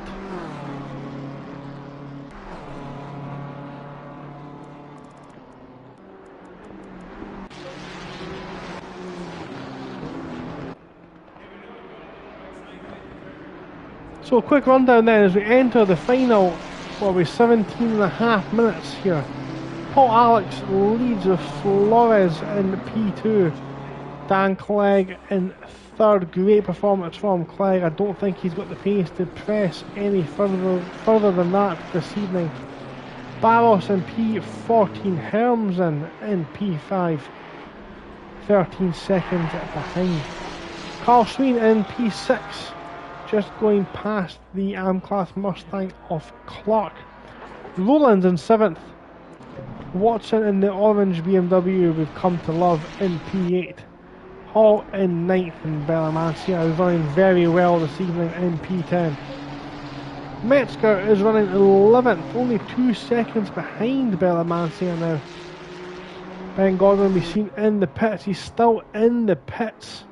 So a quick rundown then as we enter the final, what we 17.5 minutes here. Paul Alex leads with Flores in P2. Dan Clegg in third. Great performance from Clegg. I don't think he's got the pace to press any further than that this evening. Barros in P14. Hermsen in P5. 13 seconds behind. Carl Sween in P6. Just going past the AM-class Mustang of Clark. Rowlands in 7th. Watson in the orange BMW we've come to love in P8. Hall in 9th, and Belamancia is running very well this evening in P10. Metzger is running 11th, only 2 seconds behind Belamancia now. Ben Gordon will be seen in the pits. He's still in the pits.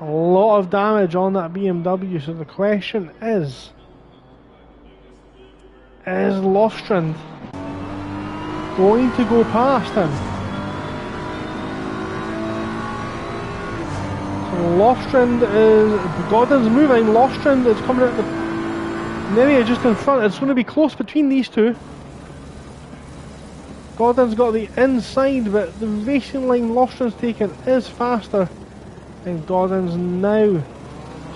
A lot of damage on that BMW, so the question is Lofstrand going to go past him? So Lofstrand is, Gordon's moving, Lofstrand is coming out the area just in front. It's going to be close between these two. Gordon's got the inside, but the racing line Lofstrand's taken is faster. And Gordon's now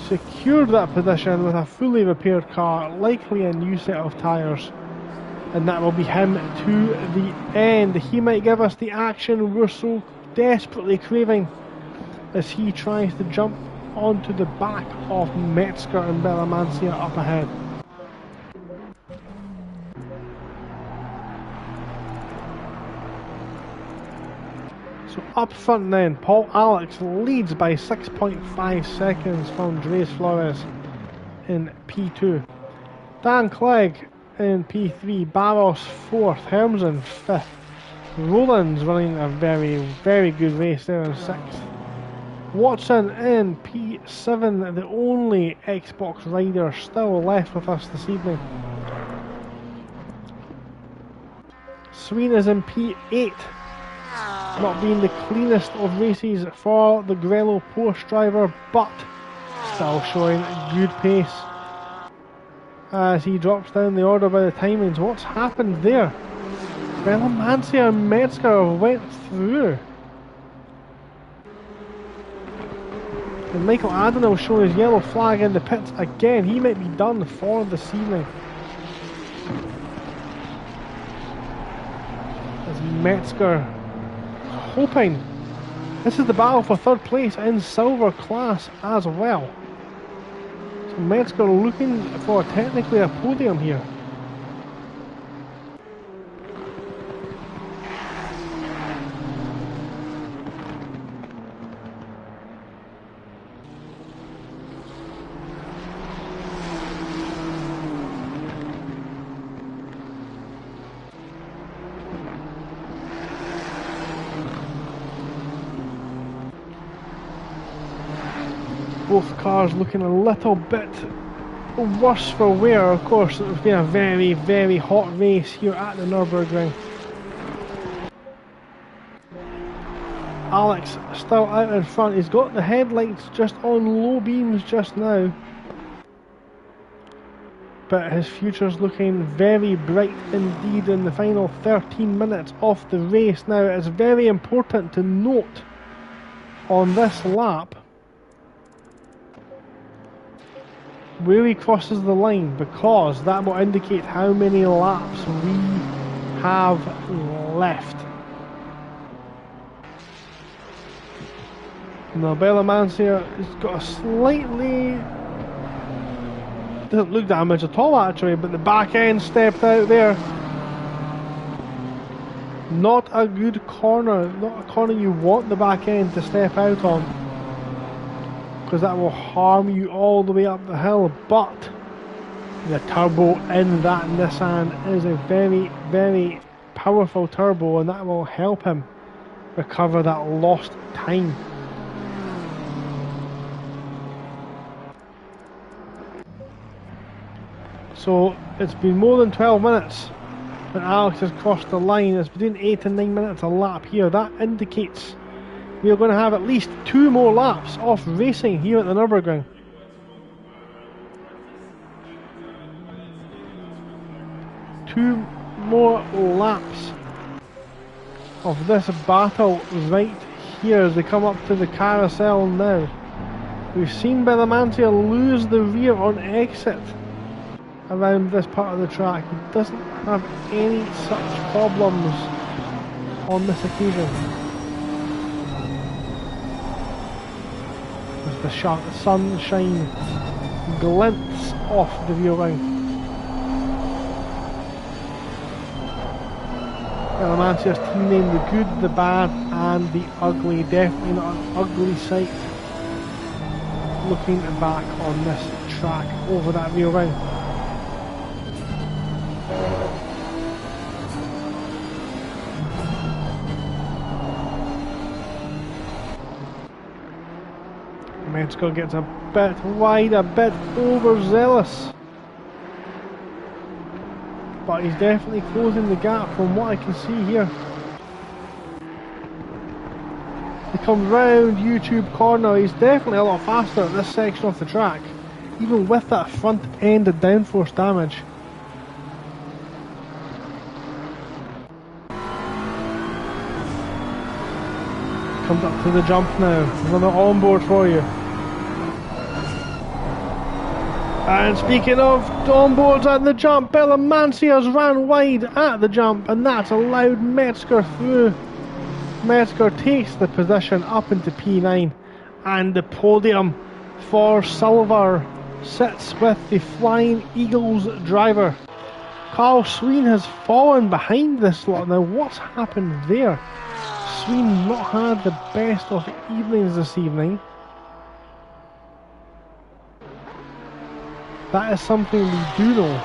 secured that position with a fully repaired car, likely a new set of tyres. And that will be him to the end. He might give us the action we're so desperately craving as he tries to jump onto the back of Metzger and Belamancia up ahead. So up front then, Paul Alex leads by 6.5 seconds from Dres Flores in P2. Dan Clegg in P3, Barros 4th, Hermsen 5th. Rowlands running a very, very good race there in 6th. Watson in P7, the only Xbox rider still left with us this evening. Sween is in P8. Not being the cleanest of races for the Grello Porsche driver, but still showing good pace. as he drops down the order by the timings. What's happened there? Belamancia and Metzger went through. And Michael Adenauer showing his yellow flag in the pits again. He might be done for this evening. As Metzger hoping. This is the battle for third place in silver class as well. So Metzger looking for technically a podium here. Both cars looking a little bit worse for wear. Of course, it's been a very, very hot race here at the Nürburgring. Alex still out in front. He's got the headlights just on low beams just now. But his future's looking very bright indeed in the final 13 minutes of the race. Now, it's very important to note on this lap where he crosses the line, because that will indicate how many laps we have left. Now Belamancia has got a slightly, doesn't look damaged at all actually, but the back end stepped out there. Not a good corner, not a corner you want the back end to step out on, because that will harm you all the way up the hill. But the turbo in that Nissan is a very, very powerful turbo, and that will help him recover that lost time. So it's been more than 12 minutes when Alex has crossed the line. It's between 8 and 9 minutes a lap here. That indicates we are going to have at least 2 more laps of racing here at the Nürburgring. Two more laps of this battle right here as they come up to the carousel now. We've seen Belamancia lose the rear on exit around this part of the track. He doesn't have any such problems on this occasion. The sunshine glints off the rear wing. Belamancia's team name: the good, the bad and the ugly. Definitely not an ugly sight looking back on this track over that rear wing. Metzger gets a bit wide, a bit overzealous, but he's definitely closing the gap from what I can see here. He comes round YouTube corner. He's definitely a lot faster at this section of the track, even with that front end of downforce damage. Comes up to the jump now. Another onboard for you. And speaking of onboards at the jump, Belamancia's ran wide at the jump, and that's allowed Metzger through. Metzger takes the position up into P9, and the podium for silver sits with the Flying Eagles driver. Carl Sween has fallen behind this lot. Now what's happened there? Sween's not had the best of evenings this evening. That is something we do know.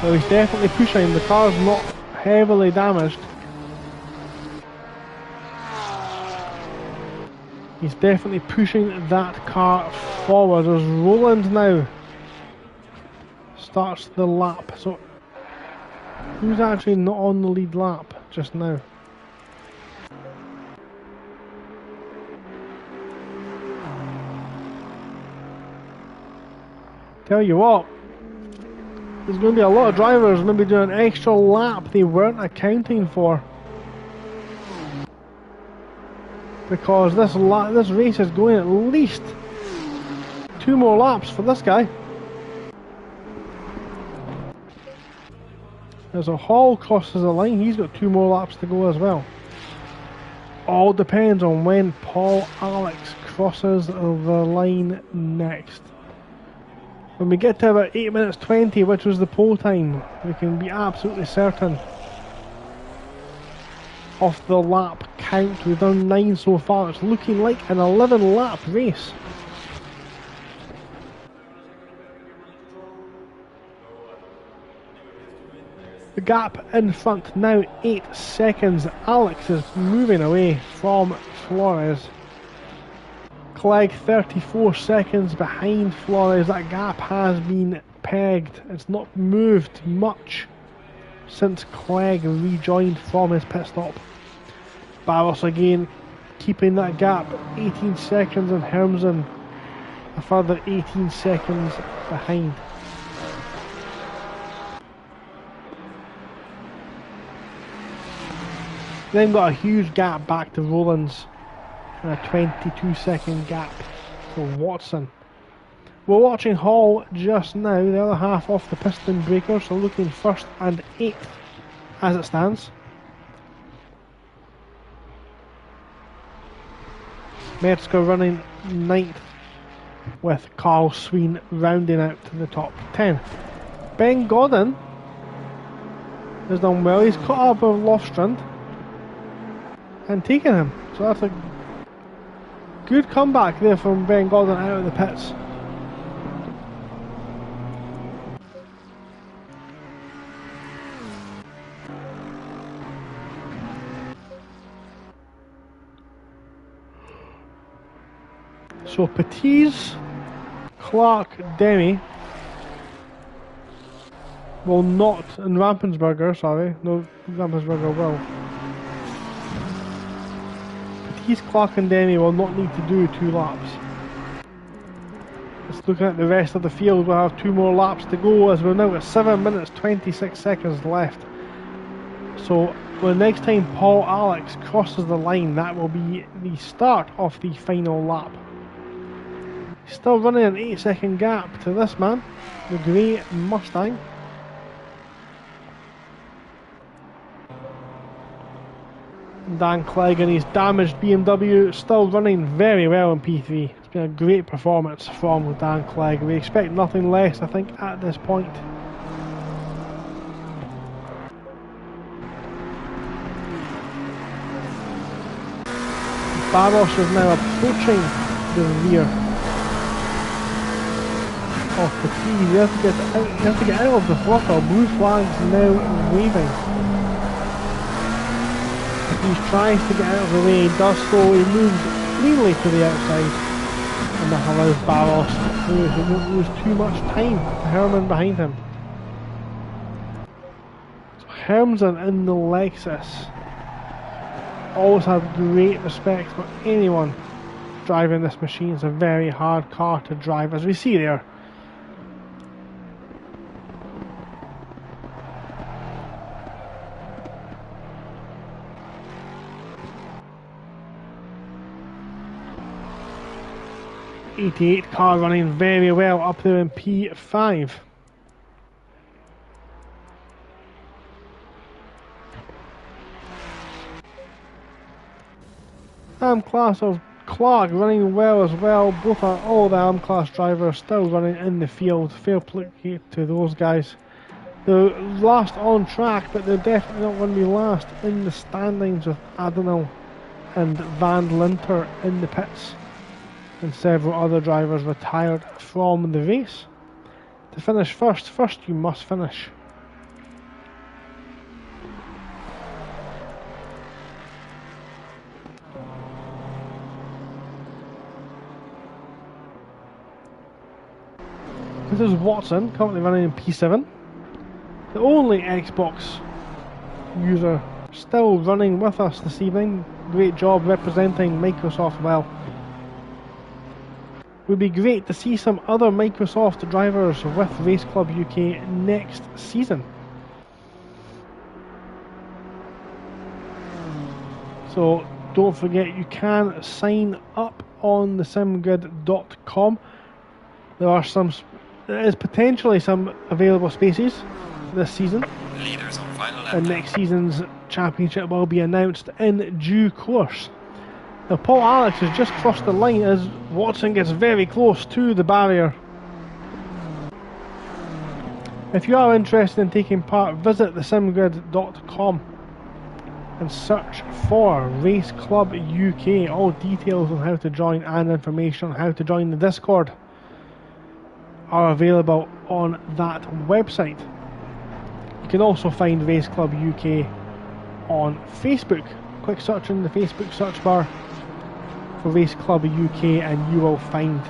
Well, he's definitely pushing. The car's not heavily damaged. He's definitely pushing that car forward. As Roland now starts the lap. So who's actually not on the lead lap just now? Tell you what, there's going to be a lot of drivers maybe doing an extra lap they weren't accounting for. Because this race is going at least 2 more laps for this guy. As a Hall crosses the line, he's got 2 more laps to go as well. All depends on when Paul Alex crosses the line next. When we get to about 8 minutes 20, which was the pole time, we can be absolutely certain of the lap count. We've done 9 so far. It's looking like an 11 lap race. The gap in front now 8 seconds. Alex is moving away from Flores. Clegg 34 seconds behind Flores. That gap has been pegged. It's not moved much since Clegg rejoined from his pit stop. Barros again keeping that gap 18 seconds, and Hermsen a further 18 seconds behind. Then got a huge gap back to Rowlands and a 22-second gap for Watson. We're watching Hall just now, the other half off the piston breaker, so looking 1st and 8th as it stands. Metzger running 9th, with Carl Sween rounding out to the top 10. Ben Godden has done well. He's caught up with Lofstrand and taken him, so that's a good comeback there from Ben Godden out of the pits. So Patiz, Clark, Demi will not, and Rampensberger, sorry, no, Rampensberger will. Patiz, Clark and Demi will not need to do 2 laps. Just looking at the rest of the field, we'll have 2 more laps to go, as we're now at 7 minutes 26 seconds left. So the next time Paul Alex crosses the line, that will be the start of the final lap. Still running an 8-second gap to this man, the grey Mustang. Dan Clegg and his damaged BMW still running very well in P3. It's been a great performance from Dan Clegg. We expect nothing less, I think, at this point. Barros is now approaching the rear of the T. You have to get out of the throttle. Blue flag's now waving. If he tries to get out of the way, he does so. He moves cleanly to the outside, and that allows Barros through. He won't lose too much time to Herman behind him. So Hermsen in the Lexus. Always have great respect for anyone driving this machine. It's a very hard car to drive, as we see there. '88 car running very well up there in P5. AM class of Clark running well as well. Both are all the AM class drivers still running in the field. Fair play to those guys. They're last on track, but they're definitely not going to be last in the standings, with Adenal and Van Linter in the pits, and several other drivers retired from the race. To finish first you must finish. This is Watson, currently running in P7. The only Xbox user still running with us this evening. Great job representing Microsoft well. would be great to see some other Microsoft drivers with Race Club UK next season. So don't forget, you can sign up on the simgrid.com. There is potentially some available spaces this season, and next season's championship will be announced in due course. Now Paul Alex has just crossed the line as Watson gets very close to the barrier. If you are interested in taking part, visit thesimgrid.com and search for Race Club UK. All details on how to join and information on how to join the Discord are available on that website. You can also find Race Club UK on Facebook. Quick search in the Facebook search bar for Race Club UK and you will find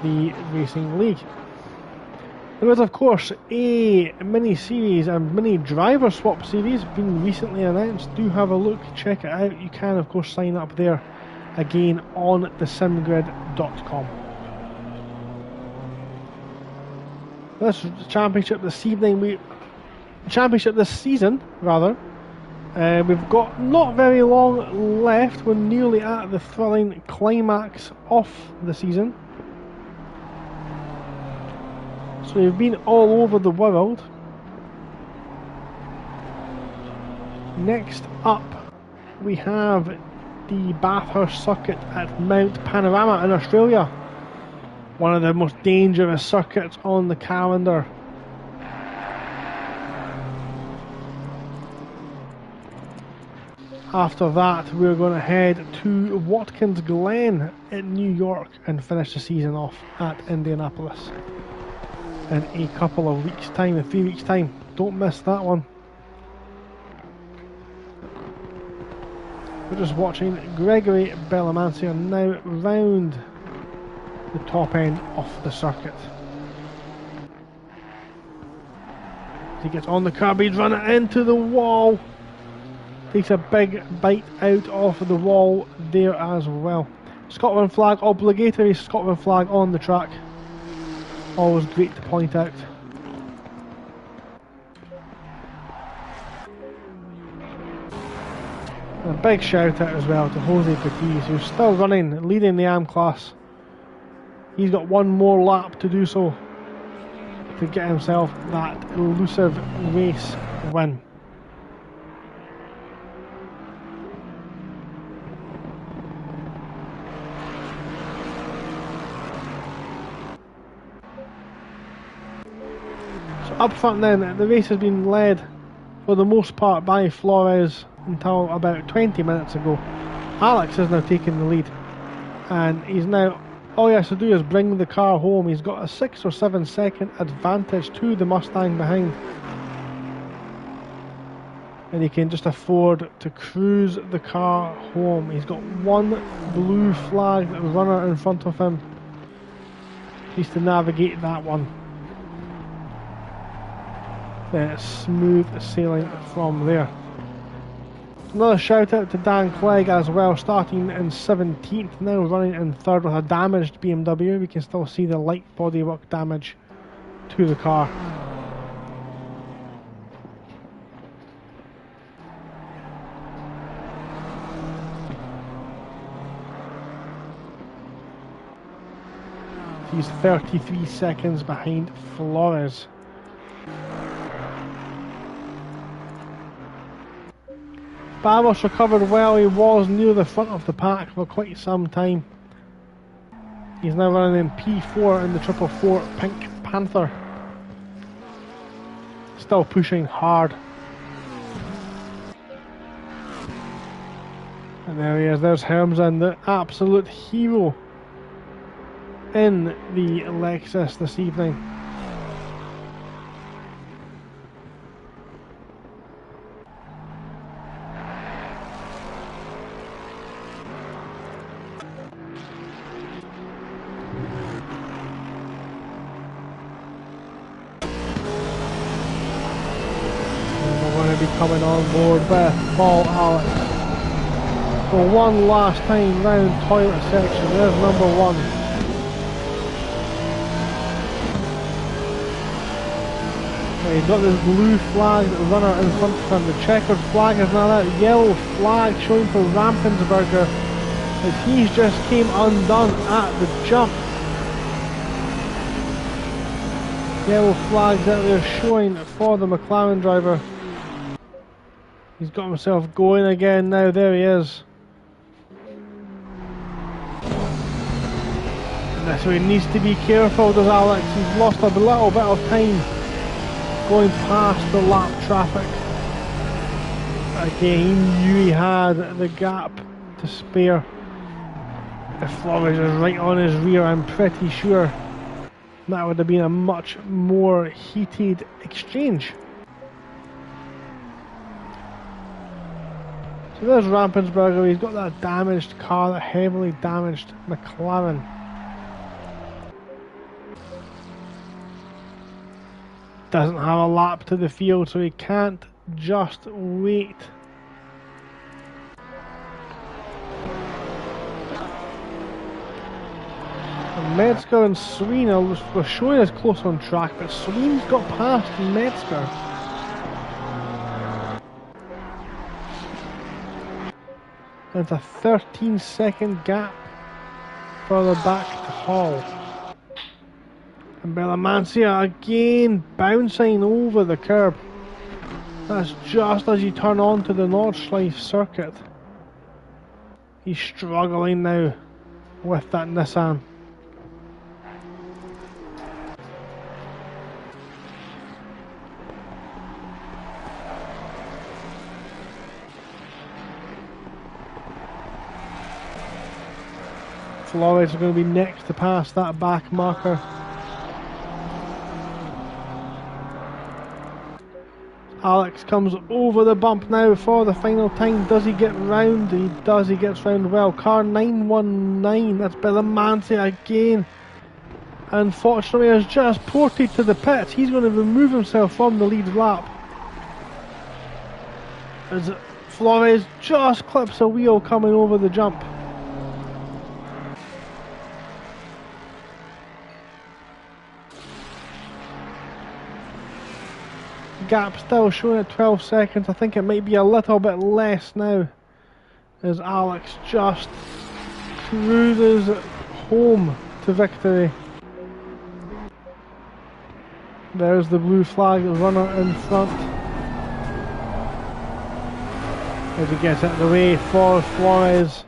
the Racing League. There is of course a mini-series and mini driver swap series being recently announced. Do have a look, check it out. You can of course sign up there again on thesimgrid.com. This championship this season, we've got not very long left. We're nearly at the thrilling climax of the season. So we've been all over the world. Next up, we have the Bathurst circuit at Mount Panorama in Australia. One of the most dangerous circuits on the calendar. After that, we're going to head to Watkins Glen in New York and finish the season off at Indianapolis in a couple of weeks' time, in 3 weeks' time. Don't miss that one. We're just watching Gregory Bellamancia now round the top end of the circuit. He gets on the curb, he's running into the wall. Takes a big bite out of the wall there as well. Scotland flag, obligatory Scotland flag on the track. Always great to point out. And a big shout out as well to Jose Batiz, who's still running, leading the AM class. He's got one more lap to do so to get himself that elusive race win. Up front then, the race has been led for the most part by Flores until about 20 minutes ago. Alex is now taking the lead, and he's now, all he has to do is bring the car home. He's got a 6 or 7 second advantage to the Mustang behind, and he can just afford to cruise the car home. He's got one blue flag runner in front of him. He needs to navigate that one. Then it's smooth sailing from there. Another shout out to Dan Clegg as well, starting in 17th, now running in 3rd with a damaged BMW. We can still see the light bodywork damage to the car. He's 33 seconds behind Flores. Barros recovered well. He was near the front of the pack for quite some time. He's now running in P4 in the 444 Pink Panther. Still pushing hard. And there he is, there's Hermsen, the absolute hero in the Lexus this evening. Coming on board with Paul Alex. for one last time round toilet section. There's number one. He's got this blue flag runner in front of him. The checkered flag is now that yellow flag showing for Rampensberger as he's just came undone at the jump. Yellow flags that they're showing for the McLaren driver. He's got himself going again now. There he is. And so he needs to be careful, does Alex. He's lost a little bit of time going past the lap traffic. Again, he knew he had the gap to spare. If Flores is right on his rear, I'm pretty sure that would have been a much more heated exchange. So there's Rampensberger. He's got that damaged car, that heavily damaged McLaren. Doesn't have a lap to the field, so he can't just wait. And Metzger and Serena were showing us close on track, but Serena's got past Metzger. There's a 13-second gap further back to Hall. And Bellamancia again bouncing over the curb. That's just as you turn onto the Nordschelife circuit. He's struggling now with that Nissan. Flores are going to be next to pass that back marker. Alex comes over the bump now for the final time. Does he get round? He does. He gets round well. Car 919. That's Bellamancia again. Unfortunately, has just ported to the pits. He's going to remove himself from the lead lap. As Flores just clips a wheel coming over the jump. Gap still showing at 12 seconds. I think it might be a little bit less now as Alex just cruises home to victory. There's the blue flag runner in front as he gets out of the way for Flores.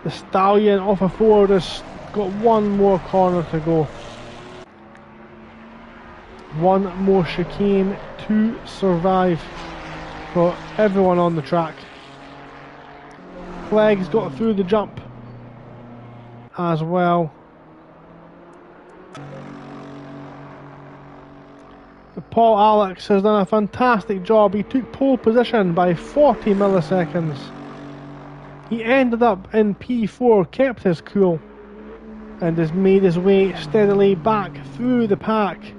The Stallion off a Ford has got one more corner to go. One more chicane to survive for everyone on the track. Clegg's got through the jump as well. Paul Alex has done a fantastic job. He took pole position by 40 milliseconds. He ended up in P4, kept his cool, and has made his way steadily back through the pack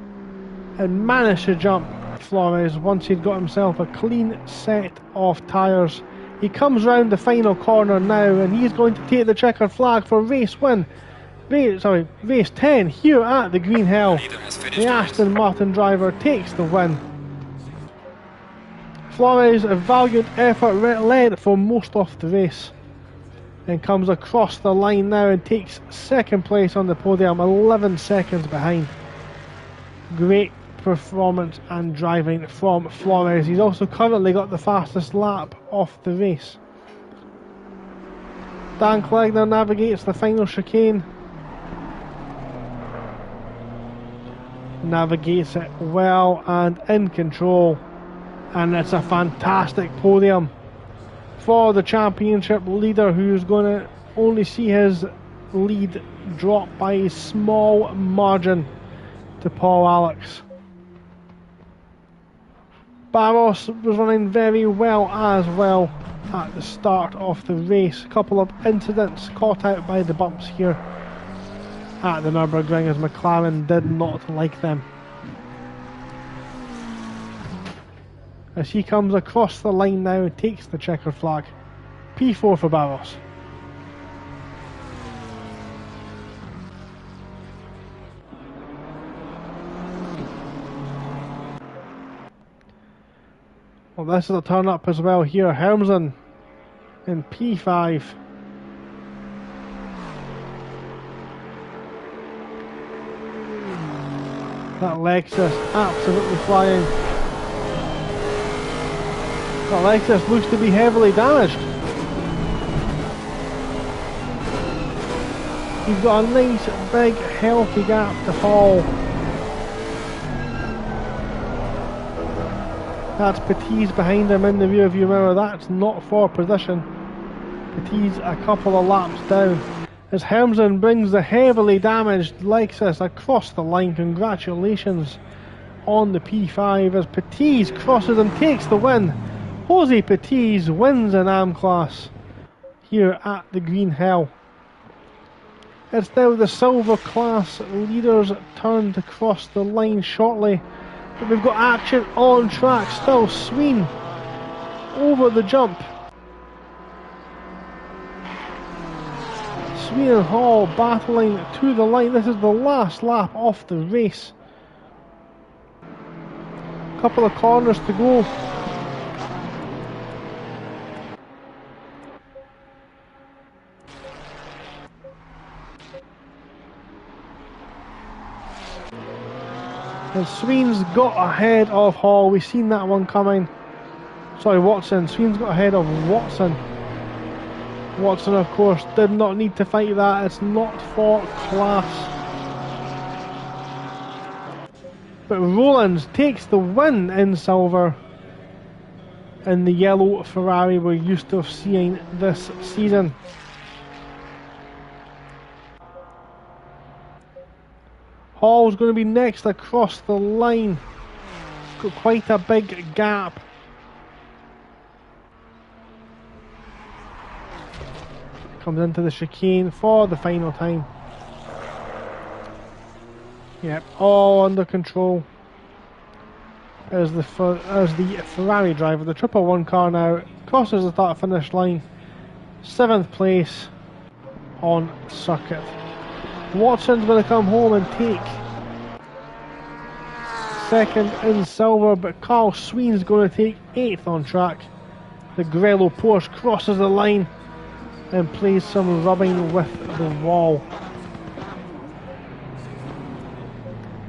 and managed to jump Flores once he'd got himself a clean set of tyres. He comes round the final corner now and he's going to take the checkered flag for race win. Race 10 here at the Green Hell. The Aston Martin driver takes the win. Flores, a valiant effort, led for most of the race and comes across the line now and takes second place on the podium, 11 seconds behind. Great performance and driving from Flores. He's also currently got the fastest lap of the race. Dan Clegg now navigates the final chicane. Navigates it well and in control, and it's a fantastic podium for the championship leader, who's going to only see his lead drop by a small margin to Paul Alex. Barros was running very well as well at the start of the race. A couple of incidents caught out by the bumps here at the Nürburgring as McLaren did not like them. As he comes across the line now and takes the checkered flag. P4 for Barros. Well, this is a turn up as well here. Helmsen in P5. That Lexus absolutely flying. That Lexus looks to be heavily damaged. He's got a nice big healthy gap to fall. That's Petit's behind him in the rear view mirror. That's not for position. Petit's a couple of laps down. As Helmsen brings the heavily damaged Lexus across the line. Congratulations on the P5 as Petit's crosses and takes the win. Jose Petit's wins in AM class here at the Green Hell. It's now the silver class leaders' turn to cross the line shortly. But we've got action on track still. Sween over the jump. Sween and Hall battling to the line. This is the last lap of the race. Couple of corners to go. And Sween's got ahead of Hall. We've seen that one coming. Sorry, Watson. Sween's got ahead of Watson. Watson, of course, did not need to fight that. It's not for class. But Rowlands takes the win in silver in the yellow Ferrari we're used to seeing this season. Hall's going to be next across the line. It's got quite a big gap. Comes into the chicane for the final time. Yep, all under control. As the Ferrari driver, the 111 car now crosses the start finish line. 7th place on circuit. Watson's going to come home and take 2nd in silver, but Carl Sween's going to take 8th on track. The Grello Porsche crosses the line and plays some rubbing with the wall.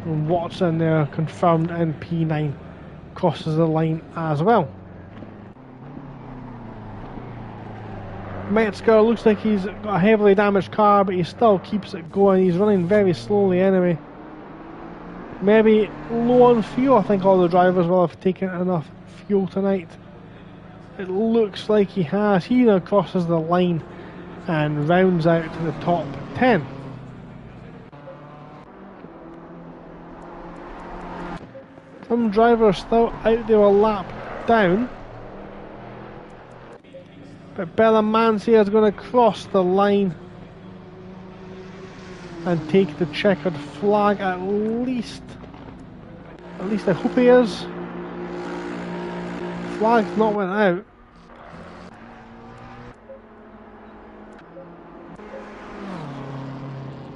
And Watson there confirmed in P9 crosses the line as well. Metzger looks like he's got a heavily damaged car, but he still keeps it going. He's running very slowly anyway. Maybe low on fuel. I think all the drivers will have taken enough fuel tonight. It looks like he has. He now crosses the line and rounds out to the top 10. Some drivers still out there a lap down. But Bellamancia is going to cross the line and take the checkered flag at least. At least I hope he is. Flag's not went out.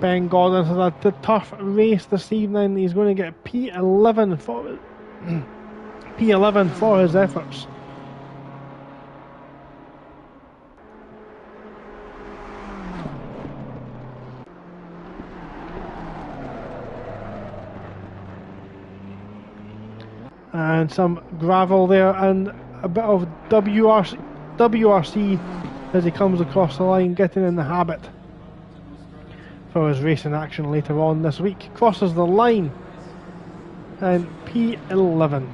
Ben Gordon has had a tough race this evening. He's going to get P11 for P11 for his efforts. And some gravel there and a bit of WRC as he comes across the line, getting in the habit for his racing action later on this week. Crosses the line and P11.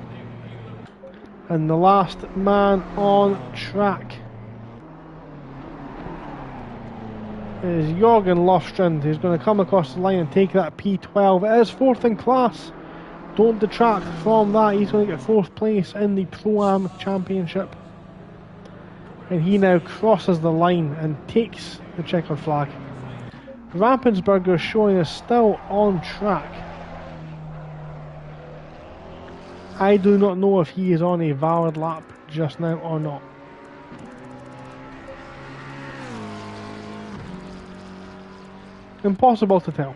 And the last man on track is Jorgen Lofstrand, who's going to come across the line and take that P12. It is 4th in class. Don't detract from that. He's going to get 4th place in the Pro-Am Championship. And he now crosses the line and takes the checkered flag. Rampensberger showing us still on track. I do not know if he is on a valid lap just now or not. Impossible to tell.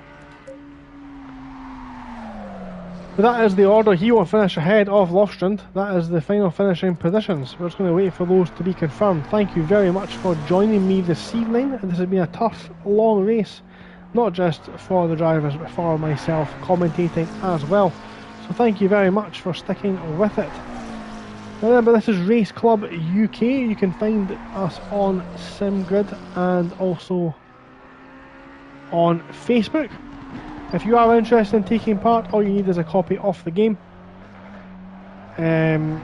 But that is the order. He will finish ahead of Lofstrand. That is the final finishing positions. We're just going to wait for those to be confirmed. Thank you very much for joining me this evening. This has been a tough, long race. Not just for the drivers, but for myself commentating as well. So thank you very much for sticking with it. Remember, this is Race Club UK. You can find us on SimGrid and also on Facebook. If you are interested in taking part, all you need is a copy of the game and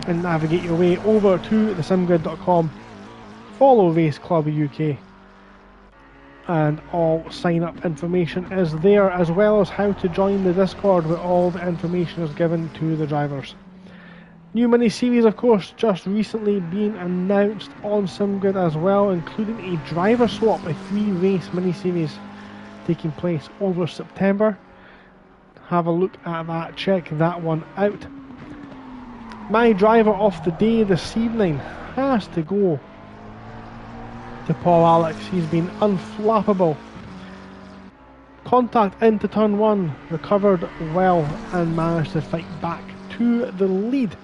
navigate your way over to thesimgrid.com, follow Race Club UK, and all sign up information is there, as well as how to join the Discord where all the information is given to the drivers. New mini-series, of course, just recently been announced on SimGrid as well, including a driver swap, a 3-race mini-series taking place over September. Have a look at that, check that one out. My driver of the day this evening has to go to Paul Alex. He's been unflappable. Contact into turn 1, recovered well and managed to fight back to the lead.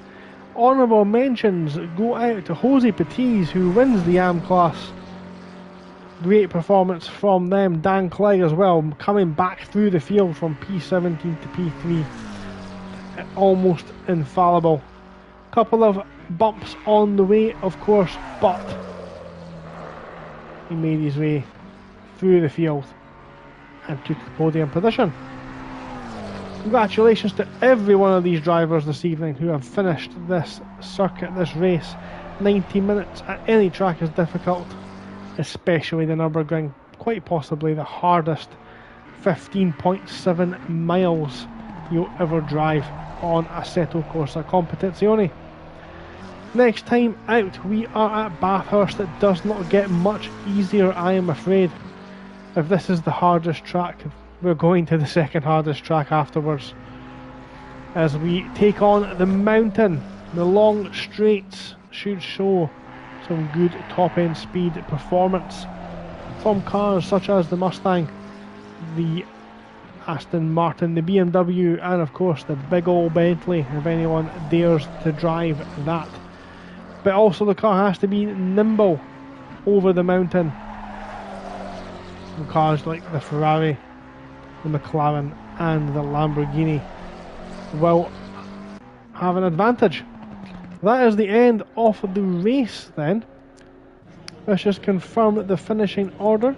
Honourable mentions go out to Jose Patiz, who wins the AM class. Great performance from them. Dan Clegg as well, coming back through the field from P17 to P3. Almost infallible. Couple of bumps on the way, of course, but he made his way through the field and took the podium position. Congratulations to every one of these drivers this evening who have finished this circuit, this race. 90 minutes at any track is difficult, especially the Nürburgring, quite possibly the hardest 15.7 miles you'll ever drive on Assetto Corsa Competizione. Next time out we are at Bathurst. It does not get much easier, I am afraid. If this is the hardest track, we're going to the second hardest track afterwards, as we take on the mountain. The long straights should show some good top end speed performance from cars such as the Mustang, the Aston Martin, the BMW, and of course the big old Bentley, if anyone dares to drive that. But also the car has to be nimble over the mountain. Cars like the Ferrari, the McLaren and the Lamborghini will have an advantage. That is the end of the race then. Let's just confirm the finishing order.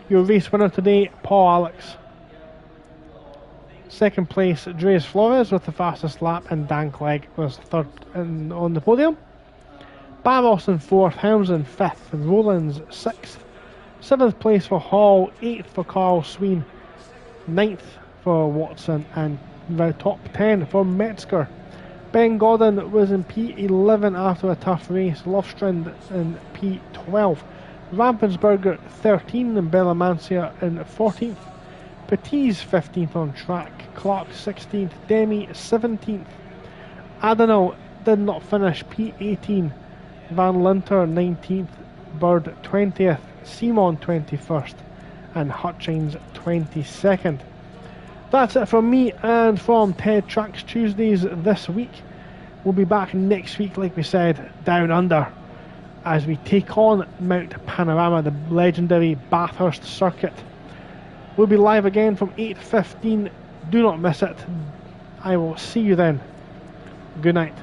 Your race winner today, Paul Alex. Second place, Andreas Flores with the fastest lap, and Dan Clegg was third on the podium. Barros in fourth, Helms in fifth, and Rowlands sixth. 7th place for Hall, 8th for Carl Sween, 9th for Watson, and the top 10 for Metzger. Ben Godden was in P11 after a tough race, Lofstrand in P12, Rampensberger 13 and Bellamancia in 14th, Patiz 15th on track, Clark 16th, Demi 17th, Adenau did not finish, P18, Van Linter 19th, Bird 20th, Simon 21st, and Hutchins 22nd. That's it from me and from Ted Trax Tuesdays this week. We'll be back next week, like we said, down under, as we take on Mount Panorama, the legendary Bathurst circuit. We'll be live again from 8:15. Do not miss it. I will see you then. Good night.